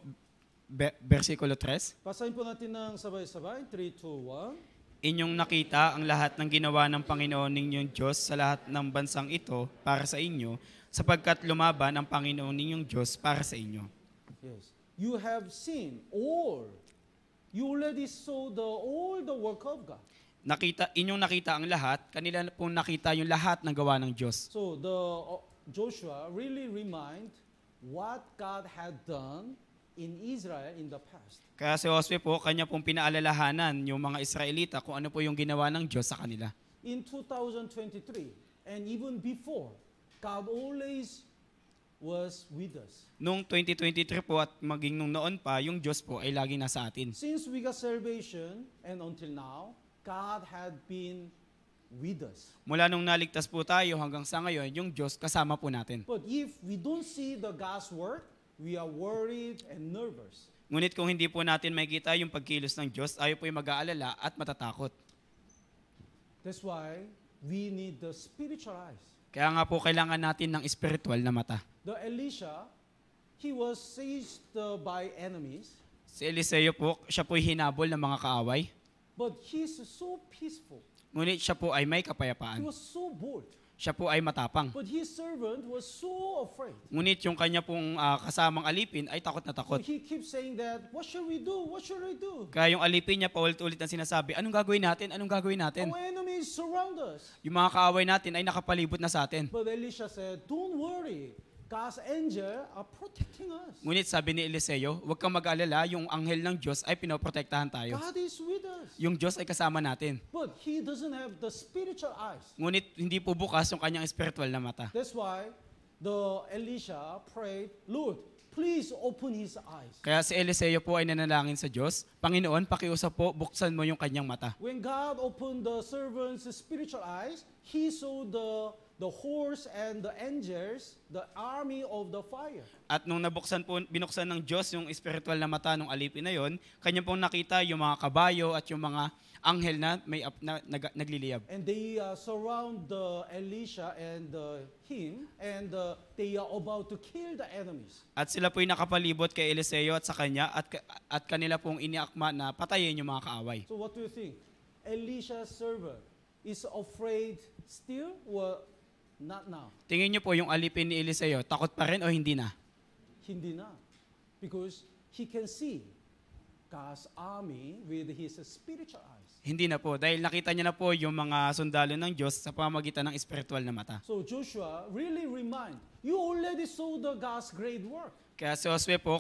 S2: versikulo 3,
S1: Basahin po natin ng sabay-sabay. 3, 2, 1.
S2: inyong nakita ang lahat ng ginawa ng Panginoon ninyong Diyos sa lahat ng bansang ito para sa inyo, sapagkat lumaban ang Panginoon ninyong Diyos para sa inyo.
S1: Yes. You have seen all. You already saw all the work of God.
S2: Inyong nakita ang lahat, kanila pong nakita yung lahat ng gawa ng Diyos.
S1: So Joshua really remind what God had done in Israel in the past.
S2: Kaya si Josue po, kanya pong pinaalalahanan yung mga Israelita kung ano po yung ginawa ng Diyos sa kanila.
S1: In 2023 and even before, God always was with us.
S2: Noong 2023 po at maging nung noon pa, yung Diyos po ay laging nasa atin.
S1: Since we got salvation and until now, God had been with us.
S2: Mula nung naligtas po tayo hanggang sa ngayon, yung Diyos kasama po natin.
S1: But if we don't see the God's work, we are worried and nervous.
S2: Ngunit kung hindi po natin makikita yung pagkilos ng Diyos, tayo po ay mag-aalala at matatakot.
S1: That's why we need the spiritual eyes.
S2: Kaya nga po kailangan natin ng spiritual na mata.
S1: The Elisha, he was seized by enemies,
S2: Si Eliseo po, siya po ay hinabol ng mga kaaway.
S1: but he's so peaceful.
S2: Ngunit siya po ay may
S1: He
S2: kapayapaan.
S1: was so bold.
S2: Siya po ay matapang.
S1: But his servant was so afraid.
S2: Ngunit yung kanya pong kasamang alipin ay takot na
S1: So
S2: takot.
S1: he keeps saying that, what shall we do? What shall we do?
S2: Kaya yung alipin niya paulit-ulit na sinasabi, anong gagawin natin? Anong gagawin natin?
S1: Our enemies surround us.
S2: Yung mga kaaway natin ay nakapalibot na sa atin.
S1: But Elisha said, don't worry. God's angel are protecting us.
S2: Ngunit sabi ni Eliseo, huwag kang mag-alala, yung anghel ng Diyos ay pinoprotektahan tayo.
S1: God is with us.
S2: Yung Diyos ay kasama natin.
S1: But he doesn't have the spiritual eyes.
S2: Ngunit hindi po bukas yung kanyang spiritual na mata.
S1: That's why the Elisha prayed, Lord, please open his eyes.
S2: Kaya si Eliseo po ay nanalangin sa Diyos, Panginoon, pakiusap po, buksan mo yung kanyang mata.
S1: When God opened the servant's spiritual eyes, he saw the horse and the angels, the army of the fire.
S2: At nung binuksan ng Diyos yung spiritual na mata ng alipin na yon, kanya pong nakita yung mga kabayo at yung mga anghel na nagliliyab.
S1: And they surround the Elisha and him, and they are about to kill the enemies.
S2: At sila po'y nakapalibot kay Eliseo at sa kanya at kanila pong iniakma na patayin yung mga kaaway.
S1: So what do you think? Elisha's servant is afraid still or not now?
S2: Tingin niyo po yung alipin ni Eliseo, takot pa rin o hindi na?
S1: Hindi na. Because he can see God's army with his spiritual eyes.
S2: Hindi na po, dahil nakita niya na po yung mga sundalo ng Diyos sa pamamagitan ng spiritual na mata.
S1: So Joshua really remind, you already saw the God's great work.
S2: Kaya si Josue po,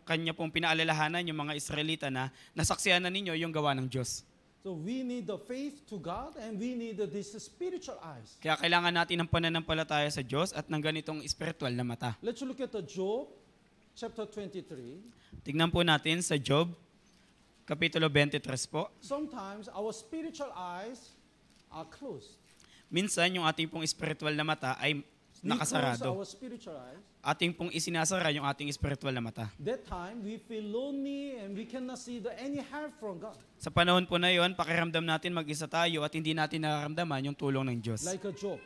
S2: kanya pong pinaalalahanan yung mga Israelita na nasaksihan na ninyo yung gawa ng Diyos.
S1: So we need the faith to God and we need this spiritual eyes.
S2: Kaya kailangan natin ng pananampalataya sa Diyos at ng ganitong espiritual na mata.
S1: Let's look at the Job chapter 23.
S2: Tignan po natin sa Job, Kapitulo 23 po.
S1: Sometimes our spiritual eyes are closed.
S2: Minsan yung ating pong espiritual na mata ay
S1: We close
S2: nakasarado.
S1: our spiritual eyes.
S2: Ating pong isinasara yung ating espiritual na mata.
S1: That time we feel lonely and we cannot see any help from God.
S2: Sa panahon po na yon, pakiramdam natin mag-isa tayo at hindi natin nararamdaman yung tulong ng Diyos.
S1: Like a Job.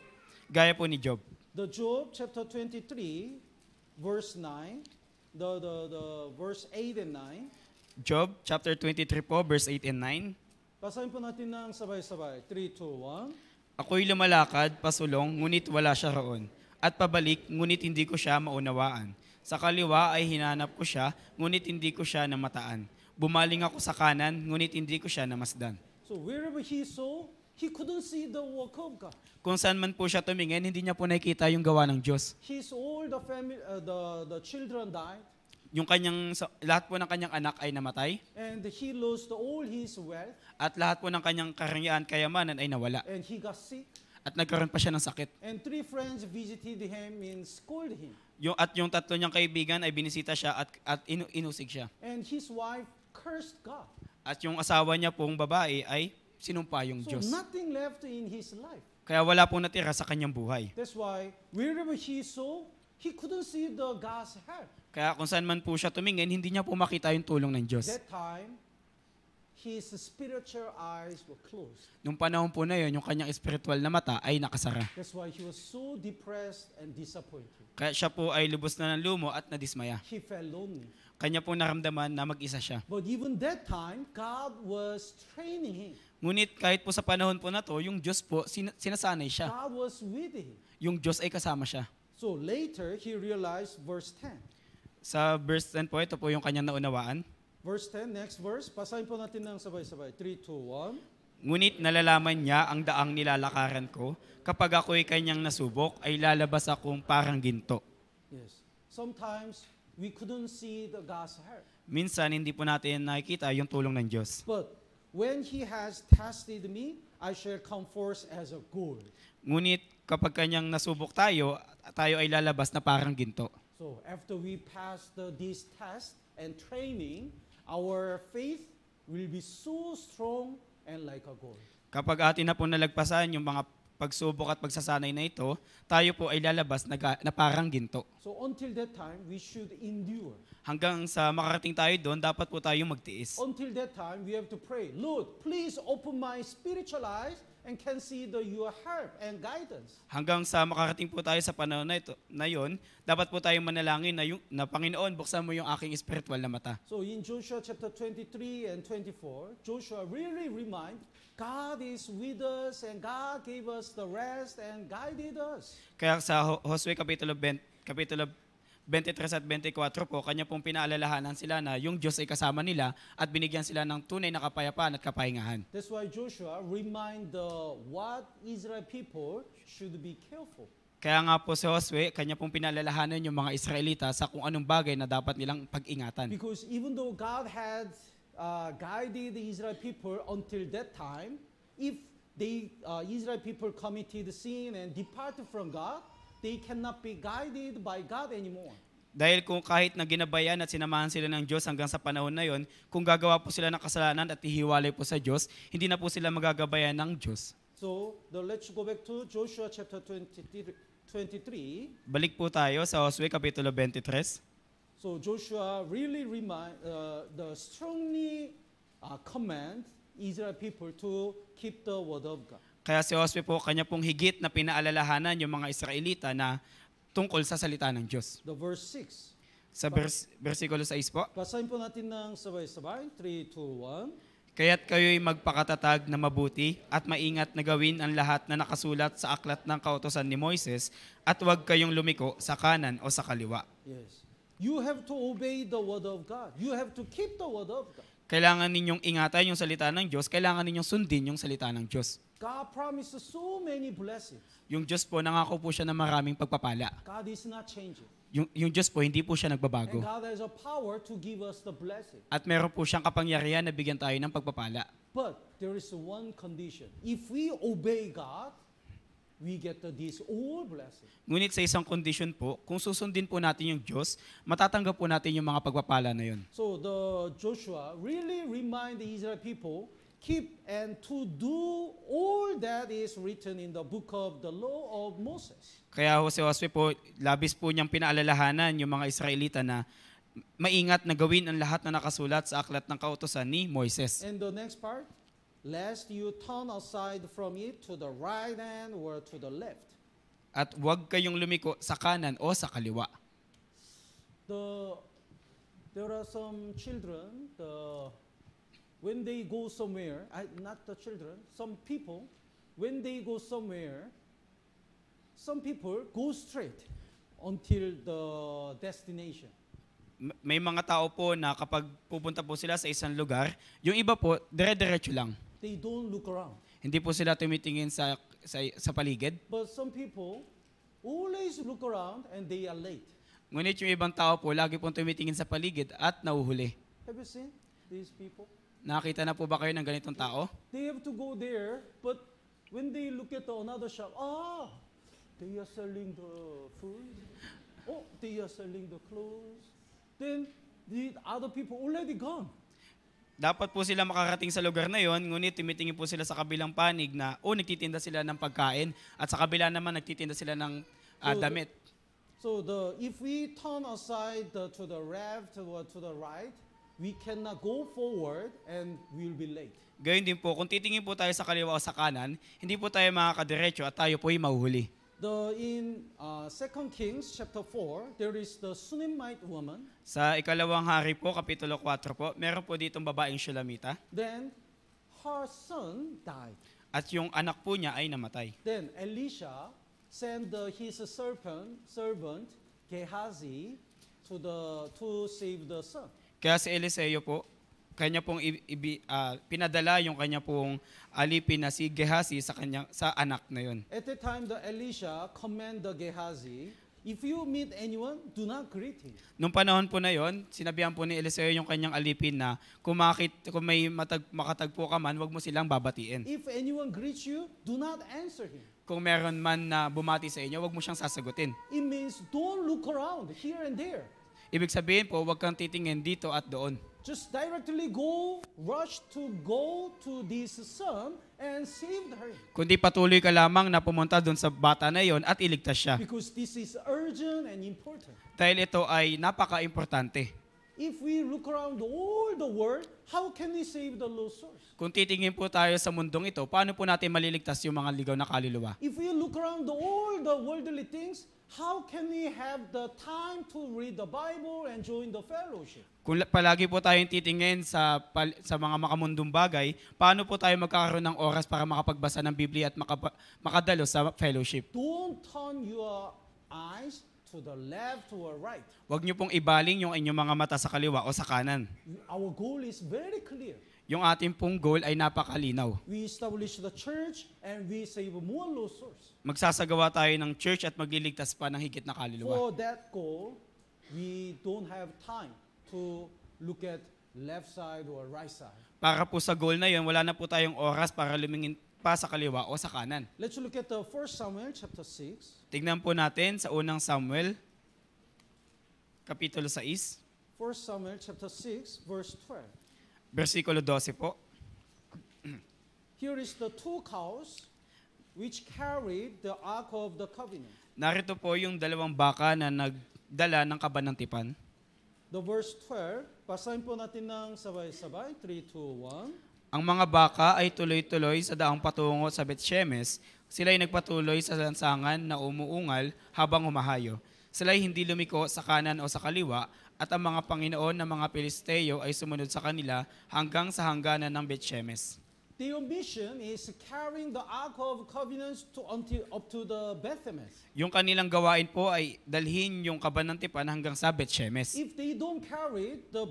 S2: Gaya po ni Job.
S1: The Job chapter 23 verse 9, the verse 8 and 9.
S2: Job chapter 23 po, verse 8 and 9.
S1: Basahin po natin ng sabay-sabay. 3, 2, 1.
S2: Ako'y lumalakad, pasulong, ngunit wala siya roon. At pabalik, ngunit hindi ko siya maunawaan. Sa kaliwa ay hinanap ko siya, ngunit hindi ko siya namataan. Bumaling ako sa kanan, ngunit hindi ko siya namasdan.
S1: So wherever he saw, he couldn't see the work of God.
S2: Kung saan man po siya tumingin, hindi niya po nakikita yung gawa ng Diyos.
S1: All the family, the children died,
S2: Lahat po ng kanyang anak ay namatay,
S1: and he lost all his wealth,
S2: at lahat po ng kanyang karangyaan, kayamanan ay nawala.
S1: and he got sick.
S2: At nagkaroon pa siya ng sakit.
S1: And 3 friends visited him and scolded him.
S2: Yung tatlo niyang kaibigan ay binisita siya at inusig siya.
S1: And his wife cursed God.
S2: At yung asawa niya pong babae ay sinumpa yung
S1: So
S2: Diyos.
S1: nothing left in his life.
S2: Kaya wala pong natira sa kanyang buhay.
S1: That's why wherever he saw, he couldn't see the God's help.
S2: Kaya kung saan man po siya tumingin, hindi niya po makita yung tulong ng Diyos.
S1: That time, his spiritual eyes were closed.
S2: Nung panahon po na yun, yung kanyang espiritual na mata ay nakasara.
S1: That's why he was so depressed and disappointed.
S2: Kaya siya po ay lubos na ng lumo at nadismaya.
S1: He felt lonely.
S2: Kanya po naramdaman na mag-isa siya.
S1: But even that time, God was training him.
S2: Ngunit kahit po sa panahon po na to, yung Diyos po, sinasanay siya.
S1: God was with him.
S2: Yung Diyos ay kasama siya.
S1: So later, he realized verse 10.
S2: Sa verse 10 po, ito po yung kanyang naunawaan.
S1: Verse 10, next verse. Basahin po natin ng sabay-sabay. 3, 2, 1.
S2: Ngunit nalalaman niya ang daang nilalakaran ko. Kapag ako'y kanyang nasubok, ay lalabas akong parang ginto.
S1: Yes. Sometimes, we couldn't see the God's help.
S2: Minsan, hindi po natin nakikita yung tulong ng Diyos.
S1: But when he has tested me, I shall come forth as a gold.
S2: Ngunit kapag kanyang nasubok tayo ay lalabas na parang ginto.
S1: So after we pass this test and training, our faith will be so strong and like a gold.
S2: Kapag atin na po nalagpasan yung mga pagsubok at pagsasanay na ito, tayo po ay lalabas na parang ginto.
S1: So until that time, we should endure.
S2: Hanggang sa makarating tayo doon, dapat po tayong magtiis.
S1: Until that time, we have to pray, Lord, please open my spiritual eyes and can see your help and guidance.
S2: Hanggang sa makarating po tayo sa panahon na yon, dapat po tayong manalangin na Panginoon, buksan mo yung aking spiritual na mata.
S1: So in Joshua chapter 23 and 24, Joshua really remind God is with us and God gave us the rest and guided us.
S2: Kaya sa Josue Kapitulo 23 at 24 po, kanya pong pinaalalahanan sila na yung Diyos ay kasama nila at binigyan sila ng tunay na kapayapaan at kapahingahan.
S1: That's why Joshua remind what Israel people should be careful.
S2: Kaya nga po si Josue, kanya pong pinaalalahanan yung mga Israelita sa kung anong bagay na dapat nilang pag-ingatan.
S1: Because even though God had guided the Israel people until that time, if Israel people committed sin and departed from God, they cannot be guided by God anymore.
S2: Dahil kung kahit na ginabayan at sinamahan sila ng Diyos hanggang sa panahon na yon, kung gagawa po sila ng kasalanan at ihiwalay po sa Diyos, hindi na po sila magagabayan ng Diyos.
S1: So, let's go back to Joshua chapter 23.
S2: Balik po tayo sa Josue Kapitulo 23.
S1: So, Joshua really strongly command Israel people to keep the word of God.
S2: Kaya si Josue po, kanya pong higit na pinaalalahanan yung mga Israelita na tungkol sa salita ng Diyos.
S1: The verse 6.
S2: Sa versikulo 6 po,
S1: Basahin po natin ng sabay-sabay. 3, 2, 1.
S2: kaya't kayo'y magpakatatag na mabuti at maingat na gawin ang lahat na nakasulat sa aklat ng kautosan ni Moises at huwag kayong lumiko sa kanan o sa kaliwa.
S1: Yes. You have to obey the word of God. You have to keep the word of God.
S2: Kailangan ninyong ingatan yung salita ng Diyos, kailangan ninyong sundin yung salita ng Diyos.
S1: God promised so many blessings.
S2: Yung Diyos po, nangako po siya ng maraming pagpapala.
S1: God is not changing.
S2: Yung Diyos po, hindi po siya
S1: And
S2: nagbabago.
S1: God has a power to give us the blessing.
S2: At meron po siyang kapangyarihan na bigyan tayo ng pagpapala.
S1: But there is one condition. If we obey God, we get this all blessing.
S2: Ngunit sa isang condition po, kung susundin po natin yung Diyos, matatanggap po natin yung mga pagpapala na yun.
S1: So the Joshua really remind the Israel people keep and to do all that is written in the book of the law of Moses.
S2: Kaya si Josue po, labis po niyang pinaalalahanan yung mga Israelita na maingat na gawin ang lahat na nakasulat sa aklat ng kautusan ni Moises.
S1: And the next part, lest you turn aside from it to the right hand or to the left.
S2: At huwag kayong lumiko sa kanan o sa kaliwa.
S1: There are some children, when they go somewhere, not the children, some people, when they go somewhere, some people go straight until the destination.
S2: May mga tao po na kapag pupunta po sila sa isang lugar, yung iba po, dire-diretso lang.
S1: They don't look around.
S2: Hindi po sila tumitingin sa paligid.
S1: But some people always look around and they are late.
S2: Ngunit yung ibang tao po, lagi pong tumitingin sa paligid at nauhuli.
S1: Have you seen these people?
S2: Nakita na po ba kayo ng ganitong tao?
S1: They have to go there, but when they look at another shop, they are selling the food. Oh, they are selling the clothes. Then the other people already gone.
S2: Dapat po sila makarating sa lugar na yon, ngunit tumitingin po sila sa kabilang panig na nagtitinda sila ng pagkain at sa kabila naman nagtitinda sila ng damit.
S1: So if we turn aside to the left or to the right, we cannot go forward and we'll be late.
S2: Gayun din po, kung titingin po tayo sa kaliwa o sa kanan, hindi po tayo makakadiretso at tayo po ay mahuhuli.
S1: In 2 Kings chapter 4, there is the Shunammite woman.
S2: Sa ikalawang hari po, kapitulo 4 po, meron po ditong babaeng Shulamita.
S1: Then her son died.
S2: At yung anak po niya ay namatay.
S1: Then Elisha sent his servant Gehazi to save the son.
S2: Kaya si Eliseo po, kanya pong pinadala yung kanya pong alipin na si Gehazi sa anak na yon.
S1: At the time, the Elisha commanded Gehazi, if you meet anyone, do not greet him.
S2: Nung panahon po na yon, sinabihan po ni Eliseo yung kanyang alipin na kung may makatagpo ka man, wag mo silang babatiin.
S1: If anyone greets you, do not answer him.
S2: Kung meron man na bumati sa inyo, wag mo siyang sasagutin.
S1: It means don't look around here and there.
S2: Ibig sabihin po, wag kang titingin dito at doon.
S1: Just directly rush to go to this son and save her.
S2: Kundi patuloy ka lamang na pumunta doon sa bata na yon at iligtas siya.
S1: Because this is urgent and important.
S2: Dahil ito ay napaka-importante.
S1: If we look around all the world, how can we save the lost souls?
S2: Kung titingin po tayo sa mundong ito, paano po natin maliligtas yung mga ligaw na kaluluwa?
S1: If we look around all the worldly things, how can we have the time to read the Bible and join the fellowship?
S2: Kung palagi po tayong titingin sa mga makamundong bagay, paano po tayo magkakaroon ng oras para makapagbasa ng Biblia at makadalo sa fellowship?
S1: Don't turn your eyes to the left or right.
S2: Huwag niyo pong ibaling yung inyong mga mata sa kaliwa o sa kanan.
S1: Our goal is very clear.
S2: Yung ating pong goal ay napakalinaw.
S1: We establish the church and we save more lost souls.
S2: Magsasagawa tayo ng church at magliligtas pa ng higit na kaluluwa.
S1: For that goal, we don't have time to look at left side or right side.
S2: Para po sa goal na yun, wala na po tayong oras para lumingin pa sa kaliwa o sa kanan.
S1: Let's look at the 1 Samuel chapter 6.
S2: Tignan po natin sa unang Samuel, kapitulo 6,
S1: 1 Samuel chapter 6, verse 12.
S2: versikulo 12 po.
S1: Here is the two cows which carried the ark of the covenant.
S2: Narito po yung dalawang baka na nagdala ng kaban ng tipan.
S1: The verse 12, basahin po natin ng sabay-sabay. 3, 2, 1.
S2: Ang mga baka ay tuloy-tuloy sa daang patungo sa Beth-Shemesh. Sila ay nagpatuloy sa lansangan na umuungal habang humahayo. Sila ay hindi lumiko sa kanan o sa kaliwa, at ang mga Panginoon ng mga Pilisteo ay sumunod sa kanila hanggang sa hangganan ng Beth-Shemesh.
S1: Their mission is carrying the Ark of Covenant up to the Beth-Shemesh.
S2: Yung kanilang gawain po ay dalhin yung kaban ng tipan hanggang sa Beth-Shemesh.
S1: If they don't carry it, the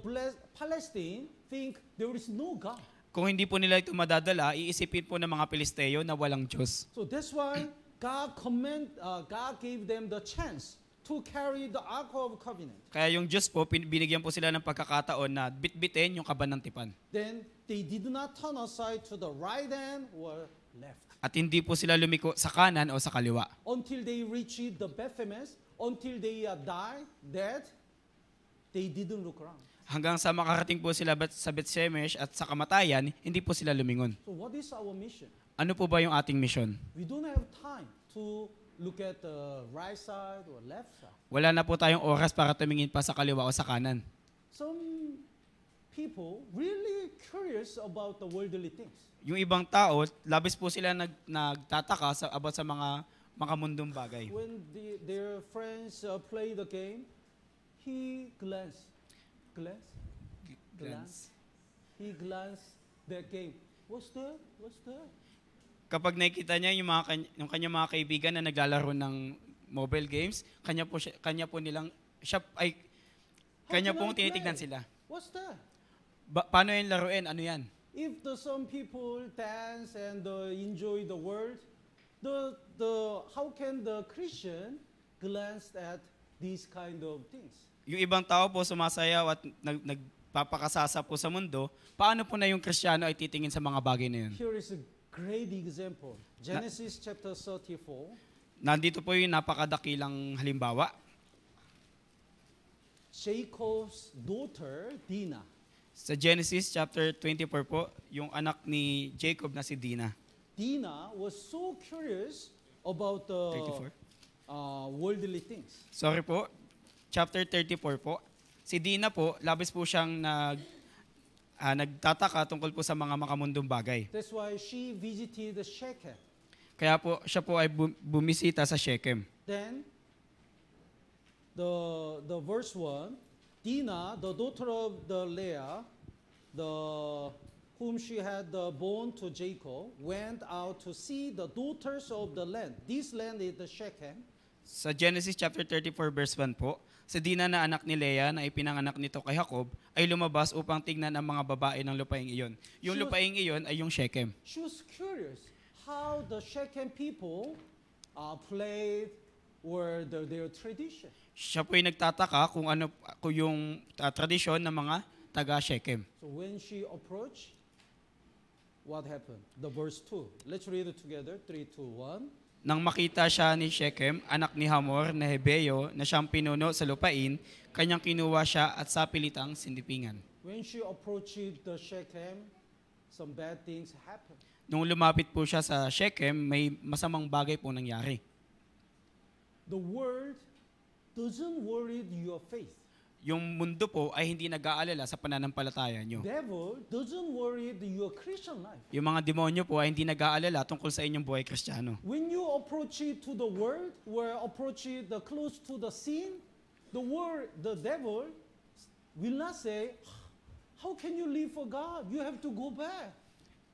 S1: Palestine think there is no God.
S2: Kung hindi po nila ito madadala, iisipin po ng mga Pilisteo na walang Diyos.
S1: So that's why God gave them the chance to carry the Ark of Covenant.
S2: Kaya yung Diyos po, binigyan po sila ng pagkakataon na bitbitin yung kaban ng tipan.
S1: Then they did not turn aside to the right hand or left
S2: At hindi po sila lumiko sa kanan o sa kaliwa.
S1: until they reached the Bethlehem, until they died, dead. They didn't look around.
S2: Hanggang sa makarating po sila sa Bethshemesh at sa kamatayan, hindi po sila lumingon.
S1: So what is our mission?
S2: Ano po ba yung ating misyon?
S1: We don't have time to look at the right side or left side.
S2: Wala na po tayong oras para tumingin pa sa kaliwa o sa kanan.
S1: Some people really curious about the worldly things.
S2: Yung ibang tao, labis po sila nagtataka about sa mga makamundong bagay.
S1: When their friends play the game, he glanced. He glanced their game. What's there?
S2: Kapag nakikita niya yung kanyang mga kaibigan na naglalaro ng mobile games, kanya po nilang
S1: How can I
S2: tinitignan
S1: play?
S2: sila.
S1: What's that?
S2: Paano yung laruin? Ano yan?
S1: If some people dance and enjoy the world, how can the Christian glance at these kind of things?
S2: Yung ibang tao po sumasayaw at nagpapakasasa po sa mundo, paano po na yung Kristiyano ay titingin sa mga bagay na yun?
S1: Here is a great example. Genesis chapter 34.
S2: Nandito po yung napakadakilang halimbawa.
S1: Jacob's daughter, Dinah.
S2: Sa Genesis chapter 24 po, yung anak ni Jacob na si Dinah.
S1: Dinah was so curious about the
S2: 34?
S1: worldly things.
S2: Sorry po, chapter 34 po. Si Dinah po, labis po siyang nagtataka tungkol po sa mga makamundong bagay.
S1: That's why she visited Shechem.
S2: Kaya po, siya po ay bumisita sa Shechem.
S1: Then, the verse 1, Dinah, the daughter of the Leah, whom she had born to Jacob, went out to see the daughters of the land. This land is the Shechem.
S2: Sa Genesis chapter 34 verse 1 po, si Dinah na anak ni Leah na ipinanganak nito kay Jacob ay lumabas upang tignan ang mga babae ng lupaing iyon. Yung lupaing iyon ay yung Shechem.
S1: She was curious how the Shechem people played or their tradition.
S2: Siya po ay nagtataka kung yung tradisyon ng mga taga Shechem.
S1: So when she approached, what happened? The verse 2. Let's read it together. 3, 2, 1.
S2: Nang makita siya ni Shechem, anak ni Hamor na Hebeo, na siyang pinuno sa lupain, kanyang kinuha siya at sa pilitang sindipingan.
S1: When she approached the Shechem, some bad things happened.
S2: Nung lumapit po siya sa Shechem, may masamang bagay po nangyari.
S1: The world doesn't worry your faith.
S2: Yung mundo po ay hindi nag-aalala sa pananampalataya nyo.
S1: Devil doesn't worry your Christian life.
S2: Yung mga demonyo po ay hindi nag-aalala tungkol sa inyong buhay Kristiyano.
S1: When you approach it to the world, or approach it close to the sin, the devil will not say, how can you live for God? You have to go back.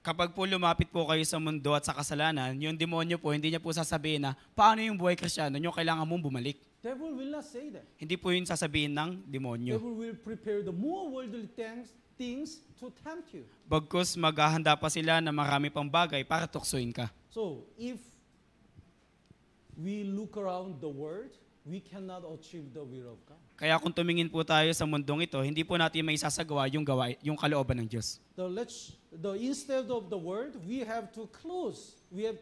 S2: Kapag po lumapit po kayo sa mundo at sa kasalanan, yung demonyo po, hindi niya po sasabihin na, paano yung buhay Kristiyano nyo, kailangan mong bumalik.
S1: Devil will not say that.
S2: Hindi po yun sasabihin ng demonyo.
S1: Devil will prepare the more worldly things to tempt you.
S2: Bagkus maghahanda pa sila na marami pang bagay para tuksoin ka.
S1: So, if we look around the world, we cannot achieve the will of God.
S2: Kaya kung tumingin po tayo sa mundong ito, hindi po natin may sasagawa yung kalooban ng Diyos.
S1: Instead of the world, we have to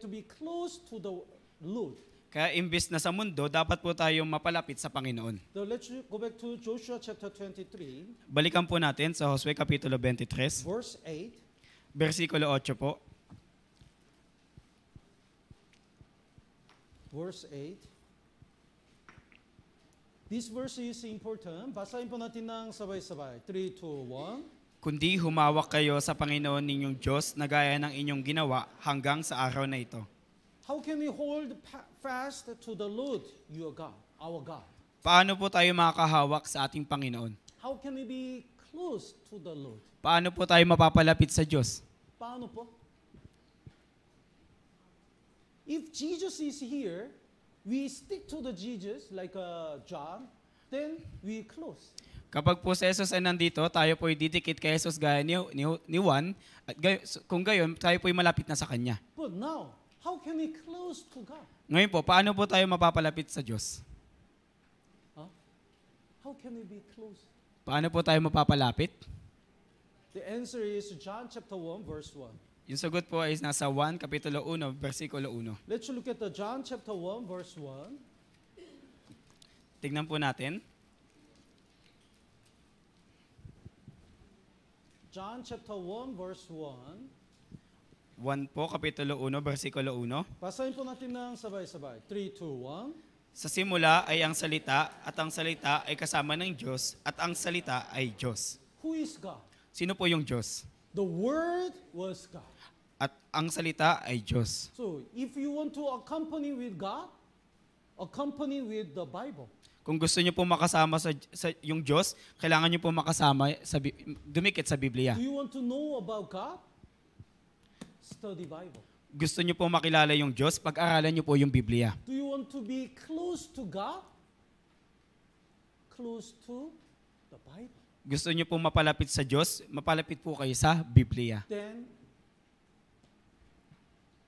S1: be close to the Lord.
S2: Kaya imbes na sa mundo, dapat po tayong mapalapit sa Panginoon.
S1: Let's go back to Joshua chapter 23.
S2: Balikan po natin sa Josue Kapitulo 23,
S1: Verse 8.
S2: versikulo 8 po.
S1: Verse 8. This verse is important. Basahin po natin ng sabay-sabay. 3, 2, 1.
S2: Kundi humawak kayo sa Panginoon ninyong Diyos na gaya ng inyong ginawa hanggang sa araw na ito.
S1: How can we hold fast to the Lord, your God, our God?
S2: Paano po tayo makakahawak sa ating Panginoon?
S1: How can we be close to the Lord?
S2: Paano po tayo mapapalapit sa Diyos?
S1: Paano po? If Jesus is here, we stick to the Jesus like John, then we close.
S2: Kapag po si Jesus ay nandito, tayo po ay didikit kay Jesus gaya ni Juan, at kung gayon, tayo po ay malapit na sa Kanya.
S1: But now, how can we close to God?
S2: Ngayon po, paano po tayo mapapalapit sa Diyos?
S1: how can we be close?
S2: Paano po tayo mapapalapit?
S1: The answer is John chapter 1, verse 1.
S2: Yung sagot po ay nasa 1, Kapitulo 1, versikulo 1.
S1: Let's look at the John chapter 1, verse 1.
S2: Tignan po natin.
S1: John chapter 1, verse 1.
S2: 1 po, Kapitulo 1, versikulo 1.
S1: Basahin po natin ng sabay-sabay. 3, 2, 1.
S2: Sa simula ay ang salita, at ang salita ay kasama ng Diyos, at ang salita ay Diyos.
S1: Who is God?
S2: Sino po yung Diyos?
S1: The Word was God.
S2: At ang salita ay Diyos.
S1: So, if you want to accompany with God, accompany with the Bible.
S2: Kung gusto niyo po makasama sa yung Diyos, kailangan niyo po makasama dumikit sa Biblia.
S1: Do you want to know about God? Study Bible.
S2: Gusto niyo po makilala yung Diyos, pag-aralan niyo po yung Biblia.
S1: Do you want to be close to God? Close to the Bible.
S2: Gusto niyo po mapalapit sa Diyos, mapalapit po kayo sa Biblia.
S1: Then,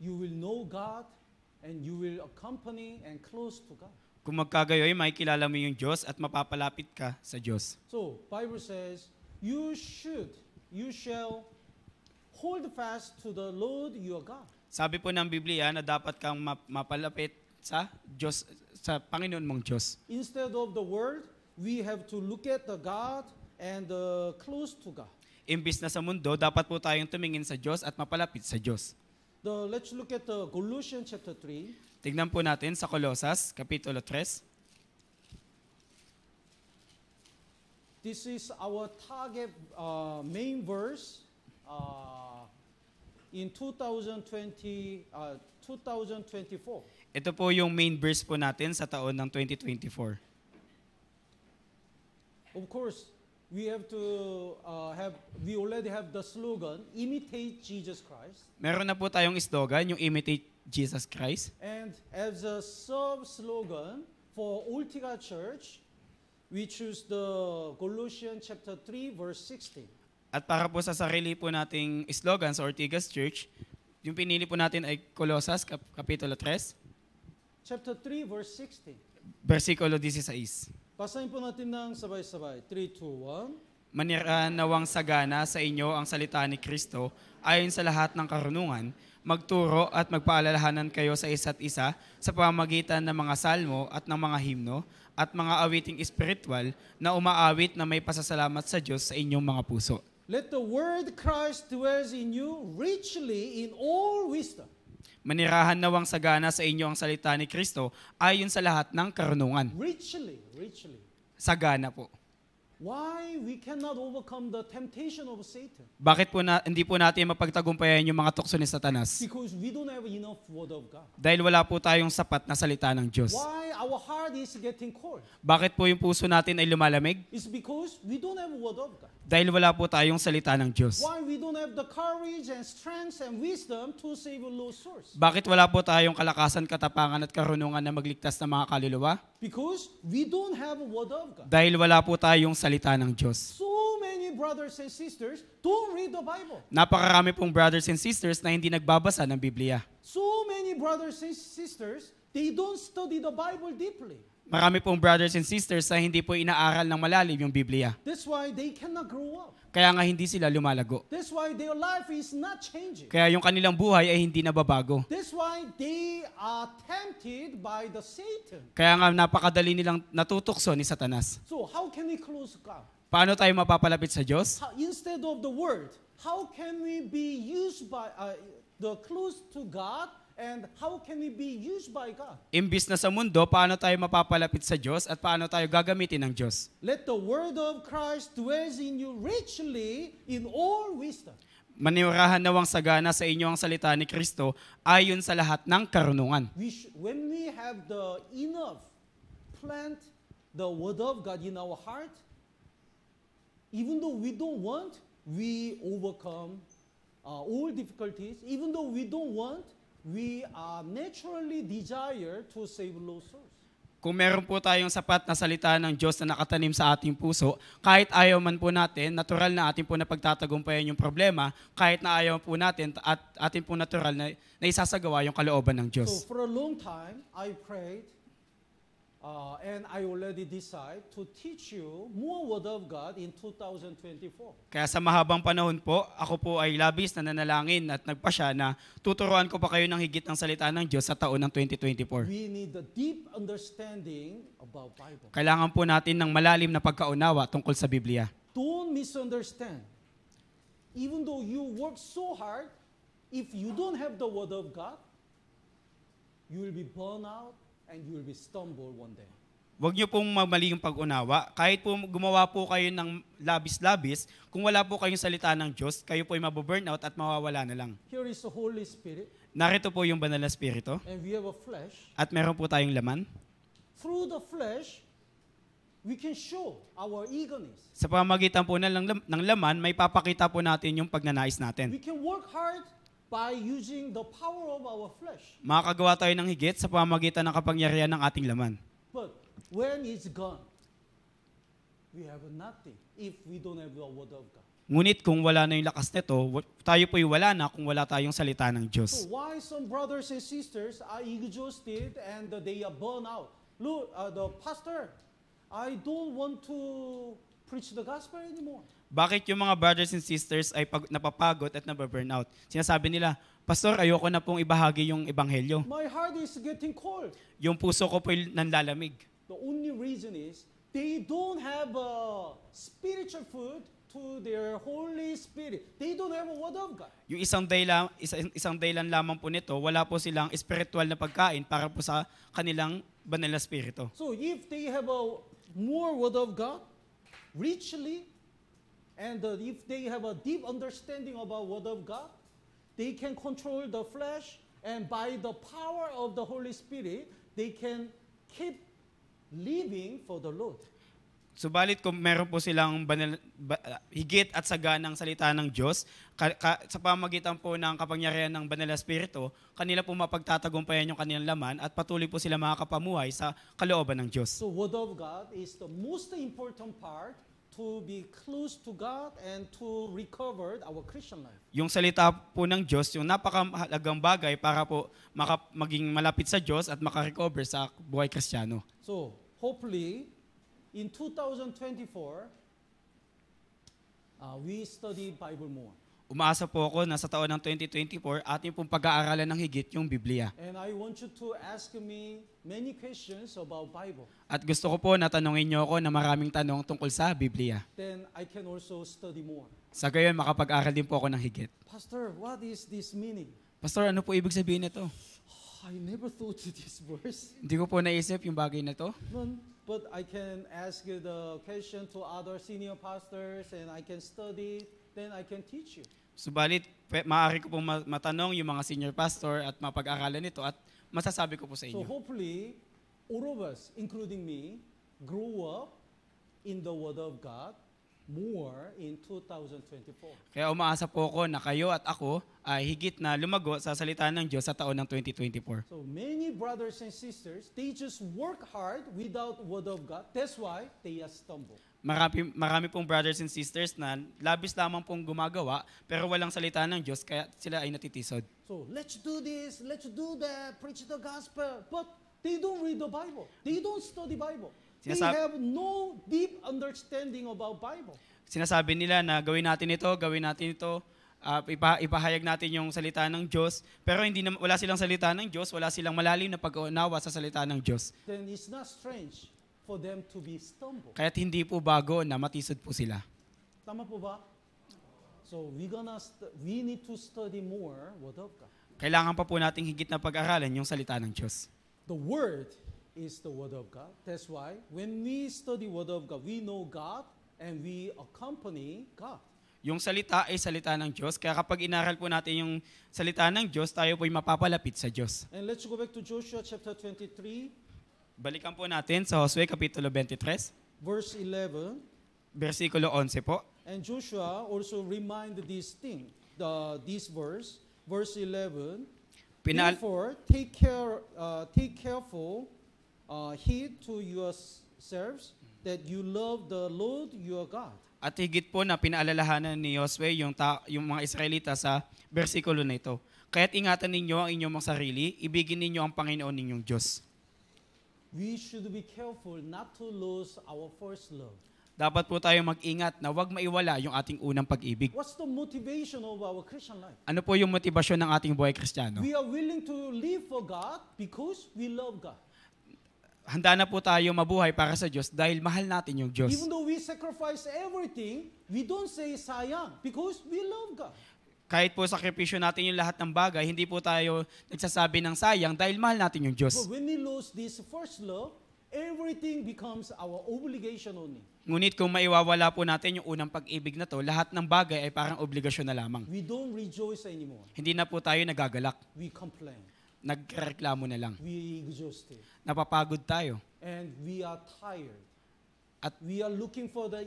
S1: you will know God and you will accompany and close to God.
S2: Kung magkagayoy, makikilala mo yung Diyos at mapapalapit ka sa Diyos.
S1: So, Bible says, you shall hold fast to the Lord your God.
S2: Sabi po ng Biblia na dapat kang mapalapit sa Diyos, sa Panginoon mong Diyos.
S1: Instead of the world, we have to look at the God and close to God.
S2: Imbis na sa mundo, dapat po tayong tumingin sa Diyos at mapalapit sa Diyos.
S1: Let's look at the Colossians chapter 3.
S2: Tignan po natin sa Kolosas, Kapitulo 3.
S1: This is our target main verse in 2024.
S2: Ito po yung main verse po natin sa taon ng 2024.
S1: Of course, we already have the slogan, imitate Jesus Christ.
S2: Meron na po tayong slogan, yung imitate Jesus Christ.
S1: And as a sub-slogan for Ultiga Church, we choose the Colossians chapter 3, verse 16.
S2: At para po sa sarili po nating slogan sa Ortigas Church, yung pinili po natin ay Kolosas, Kapitulo 3,
S1: Chapter 3, verse 16.
S2: versikulo 16.
S1: Basahin po natin ng sabay-sabay. 3, 2, 1.
S2: Manirahan nawang sagana sa inyo ang salita ni Kristo ayon sa lahat ng karunungan, magturo at magpaalalahanan kayo sa isa't isa sa pamamagitan ng mga salmo at ng mga himno at mga awiting espiritual na umaawit na may pasasalamat sa Diyos sa inyong mga puso.
S1: Let the word Christ dwells in you richly in all wisdom.
S2: Manirahan nawang sagana sa inyo ang salita ni Kristo ayon sa lahat ng karunungan.
S1: Richly.
S2: Sagana po.
S1: Why we cannot overcome the temptation of Satan?
S2: Bakit po hindi po natin mapagtagumpayan yung mga tukso ni Satanas?
S1: Because we don't have enough word of God.
S2: Dahil wala po tayong sapat na salita ng Diyos.
S1: Why our heart is getting cold?
S2: Bakit po yung puso natin ay lumalamig?
S1: It's because we don't have word of God.
S2: Dahil wala po tayong salita ng Diyos.
S1: Why we don't have the courage and strength and wisdom to save lost souls?
S2: Bakit wala po tayong kalakasan, katapangan at karunungan na magligtas ng mga kaluluwa?
S1: Because we don't have a word of God.
S2: Dahil wala po tayong salita ng Diyos.
S1: So many brothers and sisters don't read the Bible.
S2: Napakarami pong brothers and sisters na hindi nagbabasa ng Biblia.
S1: So many brothers and sisters, they don't study the Bible deeply.
S2: Marami pong brothers and sisters na hindi po inaaral ng malalim yung Biblia.
S1: That's why they cannot grow up.
S2: Kaya nga hindi sila lumalago.
S1: That's why their life is not changing.
S2: Kaya yung kanilang buhay ay hindi nababago.
S1: That's why they are tempted by the Satan.
S2: Kaya nga napakadali nilang natutukso ni Satanas.
S1: So how can we close God?
S2: Paano tayo mapapalapit sa Diyos?
S1: Instead of the word, how can we be used by the close to God? And how can we be used by God?
S2: Imbis na sa mundo, paano tayo mapapalapit sa Diyos at paano tayo gagamitin ng Diyos?
S1: Let the word of Christ dwells in you richly in all wisdom.
S2: Manirahan nawang sagana sa inyo ang salita ni Kristo ayon sa lahat ng karunungan.
S1: When we have the enough plant the word of God in our heart, even though we don't want, we overcome all difficulties. Even though we don't want, we are naturally desire to save lost souls.
S2: Kung meron po tayong sapat na salita ng Diyos na nakatanim sa ating puso, kahit ayaw man po natin, natural na ating po na pagtatagumpayan yung problema, kahit na ayaw po natin, at ating po natural na isasagawa yung kalooban ng Diyos.
S1: So for a long time, I prayed, and I already decide to teach you more Word of God in 2024.
S2: Kaya sa mahabang panahon po, ako po ay labis na nanalangin at nagpasya na tuturuan ko pa kayo ng higit ng salita ng Diyos sa taon ng 2024.
S1: We need a deep understanding about Bible.
S2: Kailangan po natin ng malalim na pagkaunawa tungkol sa Biblia.
S1: Don't misunderstand. Even though you work so hard, if you don't have the Word of God, you will be burned out and you will be stumbled one day.
S2: Huwag niyo pong mamali yung pag-unawa. Kahit po gumawa po kayo ng labis-labis, kung wala po kayong salita ng Diyos, kayo po ay mababurnout at mawawala na lang.
S1: Here is the Holy Spirit,
S2: Narito po yung banal na spirito
S1: and we have a flesh.
S2: at meron po tayong laman.
S1: Through the flesh, we can show our eagerness.
S2: Sa pamamagitan po ng laman, may papakita po natin yung pagnanais natin.
S1: We can work hard by using the power of our flesh.
S2: Makakagawa tayo ng higit sa pamamagitan ng kapangyarihan ng ating laman.
S1: But when it's gone, we have nothing if we don't have the Word of God.
S2: Ngunit kung wala na yung lakas nito, tayo po'y wala na kung wala tayong salita ng
S1: So
S2: Diyos.
S1: why some brothers and sisters are exhausted and they are burned out? Look, the pastor, I don't want to preach the gospel anymore.
S2: Bakit yung mga brothers and sisters ay napapagod at nababurnout? Sinasabi nila, Pastor, ayoko na pong ibahagi yung ebanghelyo.
S1: My heart is getting cold.
S2: Yung puso ko po'y nanlalamig.
S1: The only reason is they don't have a spiritual food to their Holy Spirit. They don't have a Word of God.
S2: Yung isang dahilan lamang po nito, wala po silang espiritual na pagkain para po sa kanilang banal na spirito.
S1: So if they have a more Word of God, richly, and if they have a deep understanding about Word of God, they can control the flesh, and by the power of the Holy Spirit, they can keep living for the Lord.
S2: Subalit kung meron po silang higit at saganang salita ng Diyos, sa pamagitan po ng kapangyarihan ng banal na spirito, kanila po mapagtatagumpayan yung kanilang laman at patuloy po sila makakapamuhay sa kalooban ng Diyos.
S1: So Word of God is the most important part to be close to God and to recover our Christian life.
S2: Yung salita po ng Diyos, yung napakamahalagang bagay para po maging malapit sa Diyos at makarecover sa buhay Kristiyano.
S1: So hopefully, in 2024, we study Bible more.
S2: Umaasa po ako na sa taon ng 2024, ating pong pag-aaralan ng higit yung Biblia.
S1: And I want you to ask me many questions about Bible.
S2: At gusto ko po na tanungin niyo ako na maraming tanong tungkol sa Biblia.
S1: Then I can also study more.
S2: Sa gayon, makapag-aral din po ako ng higit.
S1: Pastor, what is this meaning?
S2: Pastor, ano po ibig sabihin nito?
S1: I never thought of this verse.
S2: Hindi ko po naisip yung bagay na to.
S1: No, but I can ask the question to other senior pastors and I can study, then I can teach you.
S2: Subalit, maaari ko pong matanong yung mga senior pastor at mapag-aralan nito at masasabi ko po sa
S1: So
S2: inyo.
S1: hopefully, all of us, including me, grow up in the Word of God more in 2024.
S2: Kaya umaasa po ako na kayo at ako ay higit na lumago sa salita ng Diyos sa taon ng 2024.
S1: So many brothers and sisters, they just work hard without Word of God. That's why they are stumble.
S2: Marami pong brothers and sisters na labis lamang pong gumagawa pero walang salita ng Diyos kaya sila ay natitisod.
S1: So let's do this, let's do that, preach the gospel. But they don't read the Bible. They don't study Bible. They have no deep understanding about Bible.
S2: Sinasabi nila na gawin natin ito, ipahayag natin yung salita ng Diyos, pero wala silang salita ng Diyos, wala silang malalim na pag-unawa sa salita ng Diyos.
S1: Then it's not strange for them to be stumbled.
S2: Kaya't hindi po bago na matisod po sila.
S1: Tama po ba? So we need to study more Word of God.
S2: Kailangan pa po nating higit na pag-aralan yung salita ng Diyos.
S1: The Word is the Word of God. That's why when we study Word of God, we know God and we accompany God.
S2: Yung salita ay salita ng Diyos, kaya kapag inaral po natin yung salita ng Diyos, tayo po'y mapapalapit sa Diyos.
S1: And let's go back to Joshua chapter 23.
S2: Balikan po natin sa Josue Kapitulo 23,
S1: Verse 11.
S2: versikulo 11 po.
S1: And Joshua also reminded this thing, this verse 11. Therefore, take careful heed to yourselves that you love the Lord your God.
S2: At higit po na pinaalalahanan ni Josue yung mga Israelita sa versikulo na ito. Kaya't ingatan ninyo ang inyong mga sarili, ibigin ninyo ang Panginoon ninyong Diyos.
S1: we should be careful not to lose our first love.
S2: Dapat po tayo mag-ingat na huwag maiwala yung ating unang pag-ibig.
S1: What's the motivation of our Christian life?
S2: Ano po yung motibasyon ng ating buhay Kristiyano?
S1: We are willing to live for God because we love God.
S2: Handa na po tayo mabuhay para sa Diyos dahil mahal natin yung Diyos.
S1: Even though we sacrifice everything, we don't say sayang because we love God.
S2: Kahit po sakripisyo natin yung lahat ng bagay, hindi po tayo nagsasabi ng sayang dahil mahal natin yung Diyos.
S1: But when we lose this first love, everything becomes our obligation only.
S2: Ngunit kung maiwawala po natin yung unang pag-ibig na to, lahat ng bagay ay parang obligasyon na lamang.
S1: We don't rejoice anymore.
S2: Hindi na po tayo nagagalak.
S1: We complain.
S2: Nagreklamo na lang.
S1: We exhausted.
S2: Napapagod tayo.
S1: And we are tired.
S2: At
S1: We are looking for the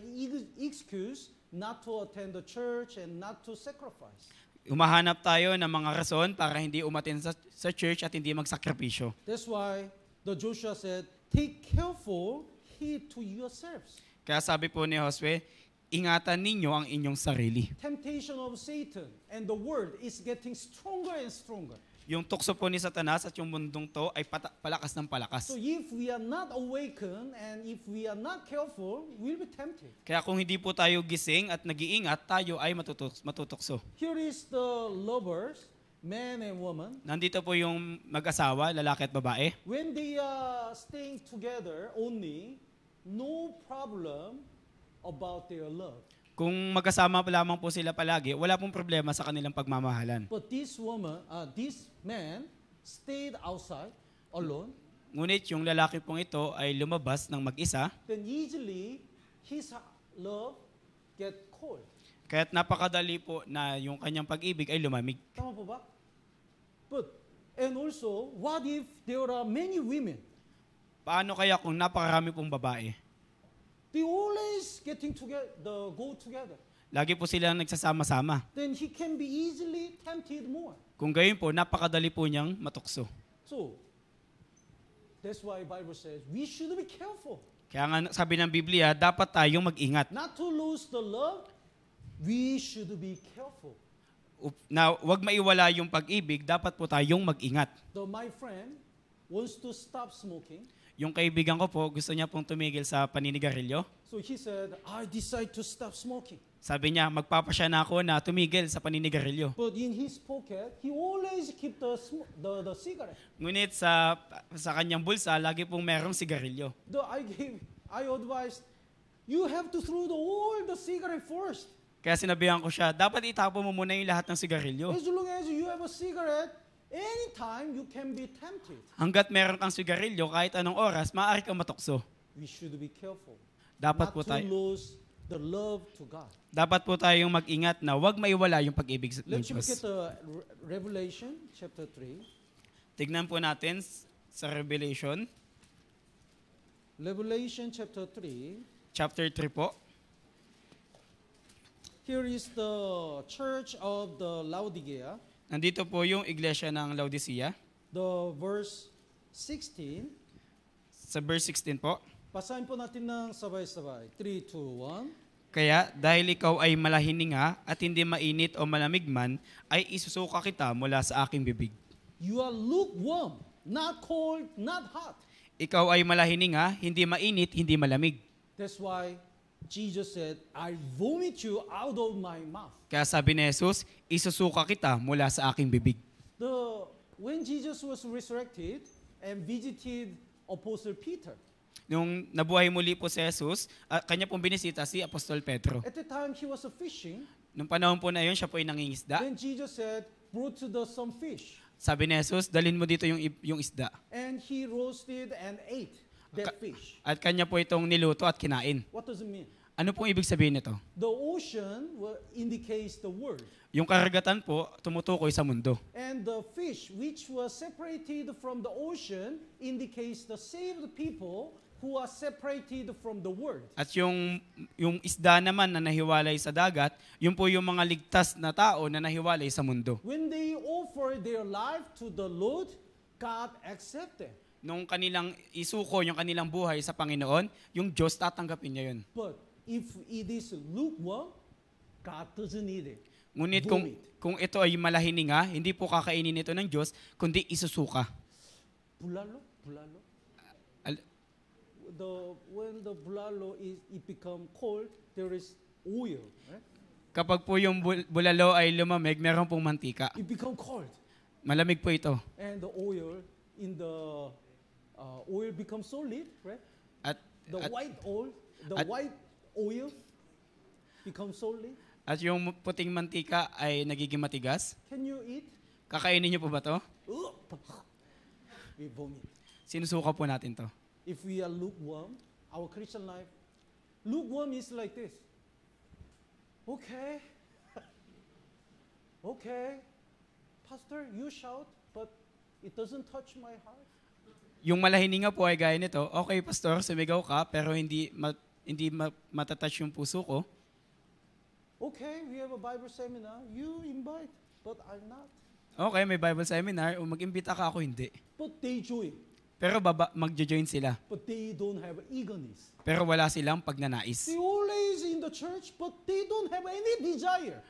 S1: excuse not to attend the church and not to sacrifice.
S2: umahanap tayo ng mga rason para hindi umatin sa church at hindi magsakripisyo.
S1: That's why the Joshua said, take careful heed to yourselves.
S2: Kaya sabi po ni Josue, ingatan ninyo ang inyong sarili.
S1: Temptation of Satan and the world is getting stronger and stronger.
S2: Yung tukso po ni Satanas at yung mundong to ay palakas ng palakas.
S1: So if we are not awakened and if we are not careful, we'll be tempted.
S2: Kaya kung hindi po tayo gising at nag-iingat, tayo ay matutukso.
S1: Here is the lovers, man and woman.
S2: Nandito po yung mag-asawa, lalaki at babae.
S1: When they are staying together only, no problem about their love.
S2: Kung magkasama lamang po sila palagi, wala pong problema sa kanilang pagmamahalan.
S1: But this man stayed outside alone.
S2: Ngunit yung lalaki pong ito ay lumabas ng mag-isa,
S1: Then easily his love get cold.
S2: kaya't napakadali po na yung kanyang pag-ibig ay lumamig.
S1: Tama po ba? And also, what if there are many women?
S2: Paano kaya kung napakarami pong babae?
S1: They always go together.
S2: Lagi po silang nagsasama-sama.
S1: Then he can be easily tempted more.
S2: Kung gayon po, napakadali po niyang matukso.
S1: So, that's why Bible says we should be careful.
S2: Kaya nga sabi ng Biblia, dapat tayong mag-ingat.
S1: Not to lose the love, we should be careful.
S2: Na wag maiwala yung pag-ibig, dapat po tayong mag-ingat.
S1: My friend wants to stop smoking.
S2: Yung kaibigan ko po, gusto niya pong tumigil sa paninigarilyo.
S1: So he said, I decide to stop smoking.
S2: Sabi niya, magpapasya na ako na tumigil sa paninigarilyo.
S1: But in his pocket, he always keep the cigarette.
S2: Ngunit sa kanyang bulsa, lagi pong merong sigarilyo.
S1: I advised, you have to throw all the cigarette first.
S2: Kaya sinabihan ko siya, dapat itapon mo muna yung lahat ng sigarilyo.
S1: As long as you have a cigarette, anytime you can be tempted.
S2: Hanggat meron kang sigarilyo, kahit anong oras, maaari kang matukso.
S1: We should be careful
S2: Dapat
S1: not
S2: po
S1: to
S2: tayo,
S1: lose the love to God.
S2: dapat po tayong mag-ingat na huwag maiwala yung pag-ibig ng
S1: Let's look at
S2: Diyos.
S1: the Revelation chapter 3.
S2: Tignan po natin sa Revelation,
S1: Revelation chapter 3.
S2: chapter 3 po.
S1: Here is the church of the Laodicea.
S2: Nandito po yung iglesia ng Laodicea.
S1: The verse 16.
S2: Sa verse 16 po.
S1: Basahin po natin ng sabay-sabay. 3, 2, 1.
S2: Kaya dahil ikaw ay malahininga at hindi mainit o malamig man, ay isusuka kita mula sa aking bibig.
S1: You are lukewarm, not cold, not hot.
S2: Ikaw ay malahininga, hindi mainit, hindi malamig.
S1: That's why Jesus said, I vomit you out of my mouth.
S2: Kaya sabi ni Jesus, isusuka kita mula sa aking bibig.
S1: When Jesus was resurrected and visited Apostle Peter,
S2: Nung nabuhay muli po si Jesus, kanya pong binisita si Apostol Pedro.
S1: at the time he was fishing,
S2: Nung panahon po na yun, siya po ay nangingisda.
S1: then Jesus said, brought some fish.
S2: Sabi ni Jesus, dalhin mo dito yung isda.
S1: And he roasted and ate that fish.
S2: At kanya po itong niluto at kinain.
S1: What does it mean?
S2: Ano pong ibig sabihin nito?
S1: The ocean indicates the world.
S2: Yung karagatan po, tumutukoy sa mundo.
S1: And the fish which was separated from the ocean indicates the saved people who are separated from the world.
S2: At yung isda naman na nahiwalay sa dagat, yun po yung mga ligtas na tao na nahiwalay sa mundo.
S1: When they offer their life to the Lord, God accepts them.
S2: Nung kanilang isuko yung kanilang buhay sa Panginoon, yung Diyos tatanggapin niya yun.
S1: But if it is lukewarm, God doesn't need it.
S2: Ngunit
S1: Vomit.
S2: kung ito ay malahininga, hindi po kakainin ito ng Diyos, kundi isusuka.
S1: Bulalo. when the bulalo it become cold, there is oil, right?
S2: Kapag po yung bulalo ay lumamig, meron pong mantika.
S1: It become cold,
S2: Malamig po ito.
S1: and the oil in the oil becomes solid, right?
S2: At,
S1: The
S2: at,
S1: white oil becomes solid.
S2: at yung puting mantika ay nagiging matigas.
S1: Can you eat?
S2: Kakainin niyo po ba to?
S1: We vomit.
S2: Sinusuka po natin to.
S1: If we are lukewarm, our Christian life, lukewarm is like this. Okay. Okay. Pastor, you shout, but it doesn't touch my heart.
S2: Yung malahininga po ay gaya nito, okay pastor, sumigaw ka, pero hindi matatouch yung puso ko.
S1: Okay, we have a Bible seminar. You invite, but I'm not.
S2: Okay, may Bible seminar, o mag-imbita ka, ako hindi.
S1: But they join.
S2: Pero magjo-join sila.
S1: But they don't have eagerness.
S2: Pero wala silang pagnanais.
S1: They always in the church, but they don't have any desire.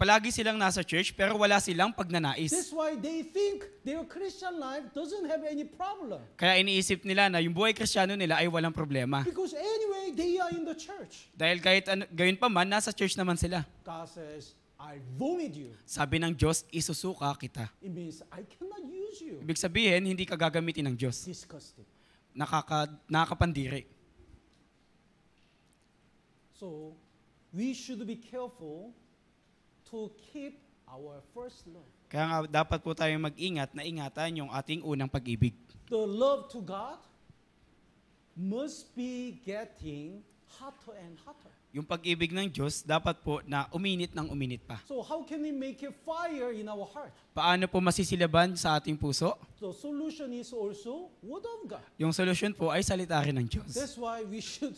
S2: Palagi silang nasa church, pero wala silang pagnanais.
S1: That's why they think their Christian life doesn't have any problem.
S2: Kaya iniisip nila na yung buhay Kristiyano nila ay walang problema.
S1: Because anyway, they are in the church.
S2: Dahil kahit gayon pa man, nasa church naman sila.
S1: God says, I vomit you.
S2: Sabi ng Diyos, isusuka kita.
S1: It means I cannot use you.
S2: Ibig sabihin, hindi ka gagamitin ng Diyos.
S1: Disgusting.
S2: Nakakapandiri.
S1: So, we should be careful to keep our first love.
S2: Kaya nga, dapat po tayong mag-ingat na ingatan yung ating unang pag-ibig.
S1: The love to God must be getting hotter and hotter.
S2: Yung pag-ibig ng Diyos, dapat po na uminit ng uminit pa.
S1: So how can we make a fire in our heart?
S2: Paano po masisilaban sa ating puso?
S1: The solution is also Word of God.
S2: Yung solusyon po ay salita rin ng Diyos.
S1: That's why we should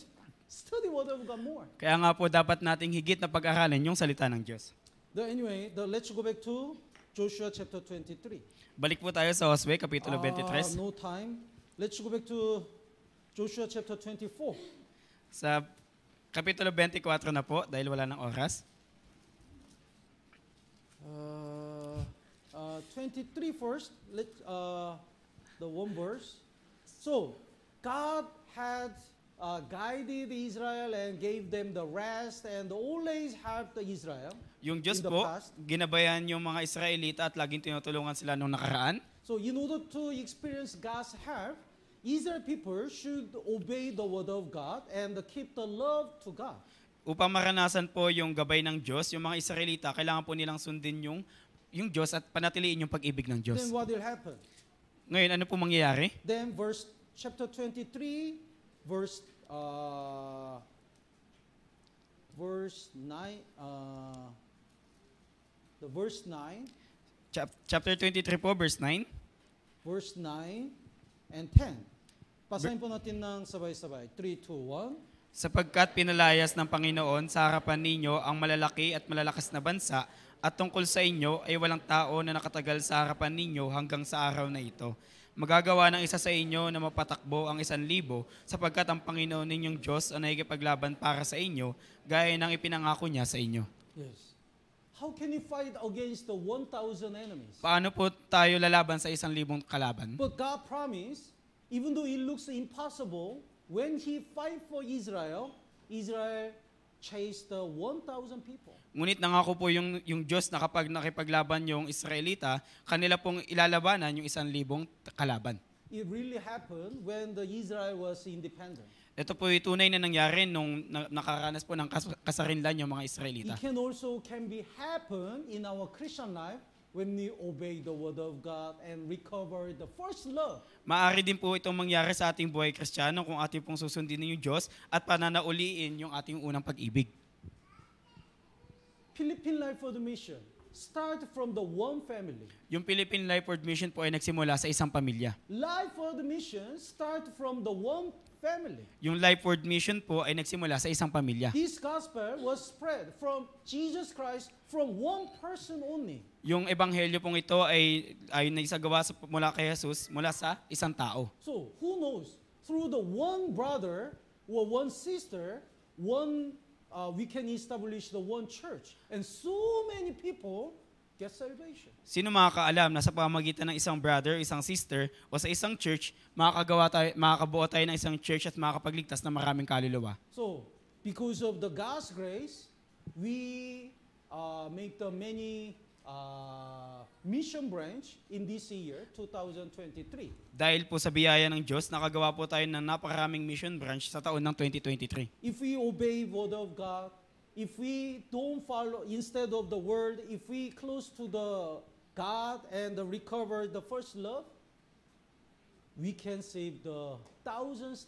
S1: study Word of God more.
S2: Kaya nga po dapat nating higit na pag-aralan yung salita ng Diyos.
S1: Let's go back to Joshua chapter 23.
S2: Balik po tayo sa Josue, Kapitulo 23.
S1: No time. Let's go back to Joshua chapter 24.
S2: Sa Kapitulo 24 na po, dahil wala ng oras.
S1: 23 first, the one verse. So, God had guided Israel and gave them the rest and always helped Israel.
S2: Yung Diyos
S1: in the
S2: po,
S1: past.
S2: ginabayan yung mga Israelita at laging tinutulungan sila nung nakaraan.
S1: So, in order to experience God's help, Israel people should obey the word of God and keep the love to God.
S2: Upang maranasan po yung gabay ng Diyos, yung mga Israelita, kailangan po nilang sundin yung Diyos at panatiliin yung pag-ibig ng Diyos.
S1: Then what will happen?
S2: Ngayon, ano po mangyayari?
S1: Then chapter 23, verse 9, the verse 9,
S2: Chapter 23 po, verse 9.
S1: verse 9 and 10. Basahin po natin ng sabay-sabay. 3, 2, 1.
S2: Sapagkat pinalayas ng Panginoon sa harapan ninyo ang malalaki at malalakas na bansa at tungkol sa inyo ay walang tao na nakatagal sa harapan ninyo hanggang sa araw na ito. Magagawa ng isa sa inyo na mapatakbo ang 1,000 sapagkat ang Panginoon ninyong Diyos ang nakikipaglaban para sa inyo gaya ng ipinangako niya sa inyo.
S1: Yes. How can you fight against the 1,000 enemies?
S2: Paano po tayo lalaban sa 1,000 kalaban?
S1: But God promised, even though it looks impossible, when He fight for Israel, Israel chased the 1,000 people.
S2: Ngunit nangako po yung Diyos na kapag nakipaglaban yung Israelita, kanila pong ilalabanan yung 1,000 kalaban.
S1: It really happened when the Israel was independent.
S2: Ito po yung tunay na nangyari nung nakaranas po ng kasarinlan yung mga Israelita.
S1: It can be happen in our Christian life when we obey the word of God and recover the first love.
S2: Maaari din po itong mangyari sa ating buhay Kristiyano kung ating pong susundin yung Diyos at pananauliin yung ating unang pag-ibig.
S1: Philippine Life for the Mission start from the one family.
S2: Yung Philippine Life Word Mission po ay nagsimula sa isang pamilya.
S1: Life for the Mission start from the one family.
S2: Yung Life Word Mission po ay nagsimula sa isang pamilya.
S1: This gospel was spread from Jesus Christ from one person only.
S2: Yung ebanghelyo pong ito ay naisagawa mula kay Jesus mula sa isang tao.
S1: So, who knows? Through the one brother or one sister, we can establish the one church. And so many people get salvation.
S2: Sino makakaalam na sa pamamagitan ng isang brother, isang sister, o sa isang church, makakabuo tayo ng isang church at makakapagligtas ng maraming kaluluwa.
S1: So, because of the God's grace, we make the many mission branch in this year, 2023.
S2: Dahil po sa biyaya ng Diyos, nakagawa po tayo ng napakaraming mission branch sa taon ng 2023.
S1: If we obey word of God, if we don't follow instead of the word, if we close to the God and recover the first love, we can save the thousands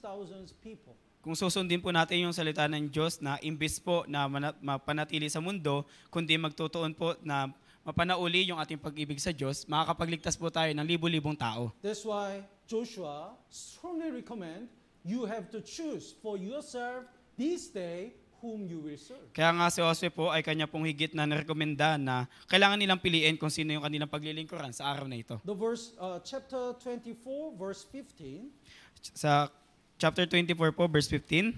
S1: people.
S2: Kung susundin po natin yung salita ng Diyos na imbis po na mapanatili sa mundo, kundi magtutuon po na mapanauli yung ating pag-ibig sa Diyos, makakapagligtas po tayo ng libu-libong tao.
S1: That's why Joshua strongly recommend you have to choose for yourself this day whom you will serve.
S2: Kaya nga si Josue po ay kanya pong higit na narekomenda na kailangan nilang piliin kung sino yung kanilang paglilingkuran sa araw na ito.
S1: The verse, chapter 24, verse 15.
S2: Sa chapter 24 po, verse 15.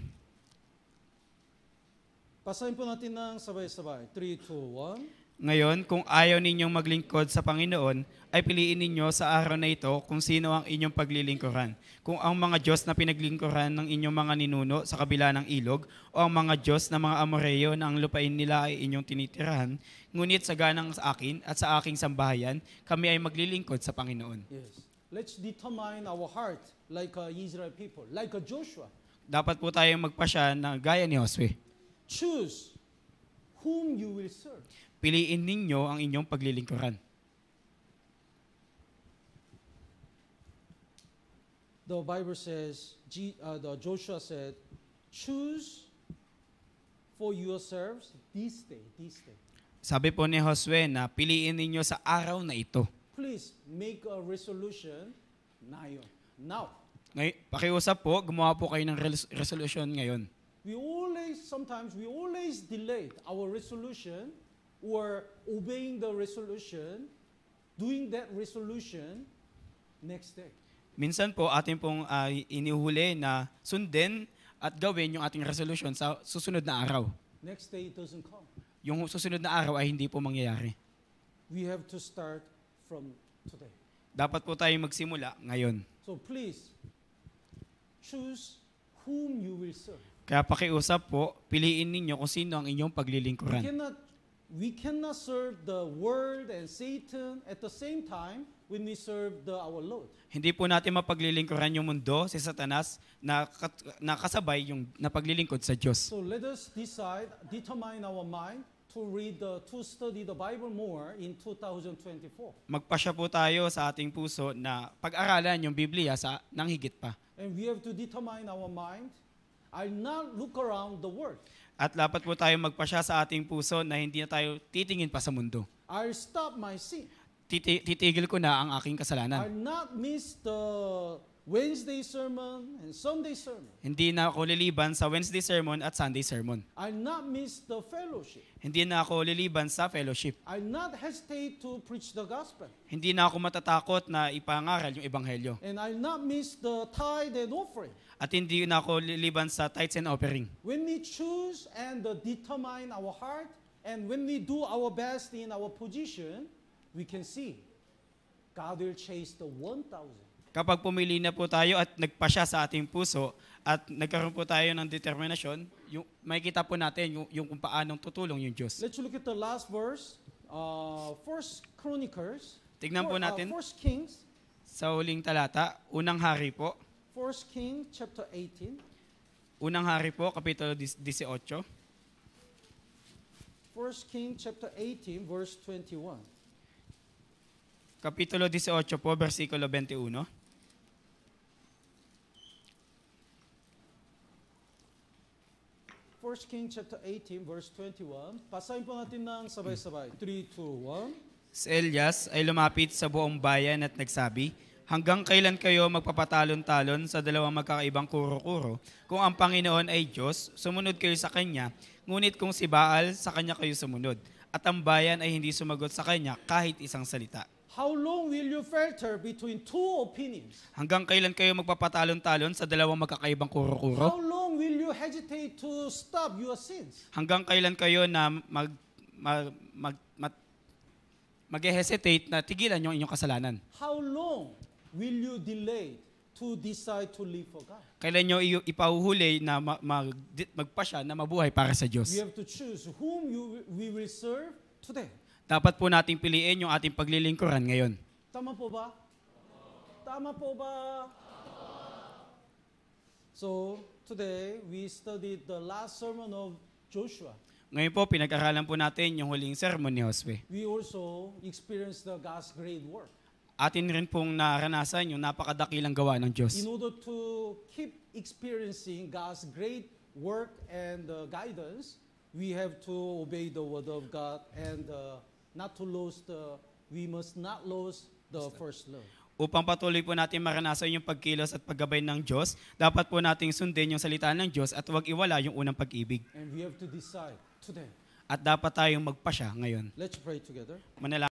S1: Basahin po natin ng sabay-sabay. 3, 2, 1.
S2: Ngayon, kung ayaw ninyong maglingkod sa Panginoon, ay piliin ninyo sa araw na ito kung sino ang inyong paglilingkuran. Kung ang mga Diyos na pinaglingkuran ng inyong mga ninuno sa kabila ng ilog, o ang mga Diyos na mga Amoreo na ang lupain nila ay inyong tinitirahan, ngunit sa ganang sa akin at sa aking sambahayan, kami ay maglilingkod sa Panginoon.
S1: Yes. Let's determine our heart like Israel people, like Joshua.
S2: Dapat po tayong magpasya na gaya ni Josue.
S1: Choose whom you will serve.
S2: Piliin ninyo ang inyong paglilingkuran.
S1: The Bible says, Joshua said, choose for yourselves this day.
S2: Sabi po ni Josue na piliin ninyo sa araw na ito.
S1: Please make a resolution now.
S2: Ngayon, pakiusap po, gumawa po kayo ng resolution ngayon.
S1: Sometimes we always delay our resolution or obeying the resolution, doing that resolution next day.
S2: Minsan po atin pong inihuli na sundin at gawin yung ating resolution sa susunod na araw.
S1: Next day it doesn't come.
S2: Yung susunod na araw ay hindi po mangyayari.
S1: We have to start from today.
S2: Dapat po tayong magsimula ngayon.
S1: So please, choose whom you will serve.
S2: Kaya pakiusap po, piliin ninyo kung sino ang inyong paglilingkuran.
S1: We cannot serve the world and Satan at the same time when we serve our Lord.
S2: Hindi po natin mapaglilingkuran yung mundo, si Satanas, na kasabay yung napaglilingkod sa Diyos.
S1: So let us determine our mind to study the Bible more in 2024.
S2: Magpasya po tayo sa ating puso na pag-aralan yung Biblia nang higit pa.
S1: And we have to determine our mind. I'll not look around the world.
S2: At dapat po tayo magpasya sa ating puso na hindi na tayo titingin pa sa mundo.
S1: I'll stop my sin.
S2: Titigil ko na ang aking kasalanan.
S1: I'll not miss the Wednesday sermon and Sunday sermon.
S2: Hindi na ako liliban sa Wednesday sermon at Sunday sermon.
S1: I'll not miss the fellowship.
S2: Hindi na ako liliban sa fellowship.
S1: I'll not hesitate to preach the gospel.
S2: Hindi na ako matatakot na ipangaral yung ebanghelyo.
S1: And I'll not miss the tithe and offering.
S2: At hindi na ako liliban sa tithes and offering.
S1: When we choose and determine our heart, and when we do our best in our position, we can see God will chase the 1,000.
S2: Kapag pumili na po tayo at nagpasya sa ating puso at nagkaroon po tayo ng determinasyon, makikita po natin yung kung paanong tutulong yung Diyos.
S1: Let's look at the last verse, 1 Chronicles.
S2: Tignan po natin
S1: 1 Kings.
S2: sa huling talata, unang hari po.
S1: 1 Kings chapter 18.
S2: Unang hari po, kapitulo 18.
S1: 1 Kings chapter 18, verse 21.
S2: Kapitulo 18 po, versikulo 21.
S1: 1 Kings chapter 18, verse 21. Basahin po natin ng sabay-sabay. 3, 2, 1.
S2: Si Elias ay lumapit sa buong bayan at nagsabi, hanggang kailan kayo magpapatalon-talon sa dalawang magkakaibang kuro-kuro? Kung ang Panginoon ay Diyos, sumunod kayo sa Kanya, ngunit kung si Baal, sa Kanya kayo sumunod. At ang bayan ay hindi sumagot sa Kanya kahit isang salita.
S1: How long will you filter between two opinions?
S2: Hanggang kailan kayo magpapatalon-talon sa dalawang magkakaibang
S1: How
S2: kuro-kuro?
S1: long will you hesitate to stop your sins?
S2: Hanggang kailan kayo na mag-hesitate na tigilan yung inyong kasalanan.
S1: How long will you delay to decide to live for God?
S2: Kailan nyo ipahuhuli na magpasya na mabuhay para sa Diyos?
S1: We have to choose whom we will serve today.
S2: Dapat po nating piliin yung ating paglilingkuran ngayon.
S1: Tama po ba? Tama po ba? So, today, we studied the last sermon of Joshua.
S2: Ngayon po, pinag-aralan po natin yung huling sermon ni Josue.
S1: We also experienced the God's great work.
S2: Atin rin pong naranasan yung napakadakilang gawa ng Diyos.
S1: In order to keep experiencing God's great work and guidance, we have to obey the word of God and we must not lose the first love.
S2: Upang patuloy po natin maranasan yung pagkilos at paggabay ng Diyos, dapat po nating sundin yung salita ng Diyos at huwag iwala yung unang pag-ibig.
S1: And we have to decide today.
S2: At dapat tayong magpasya ngayon.
S1: Let's pray together.
S2: Manalangin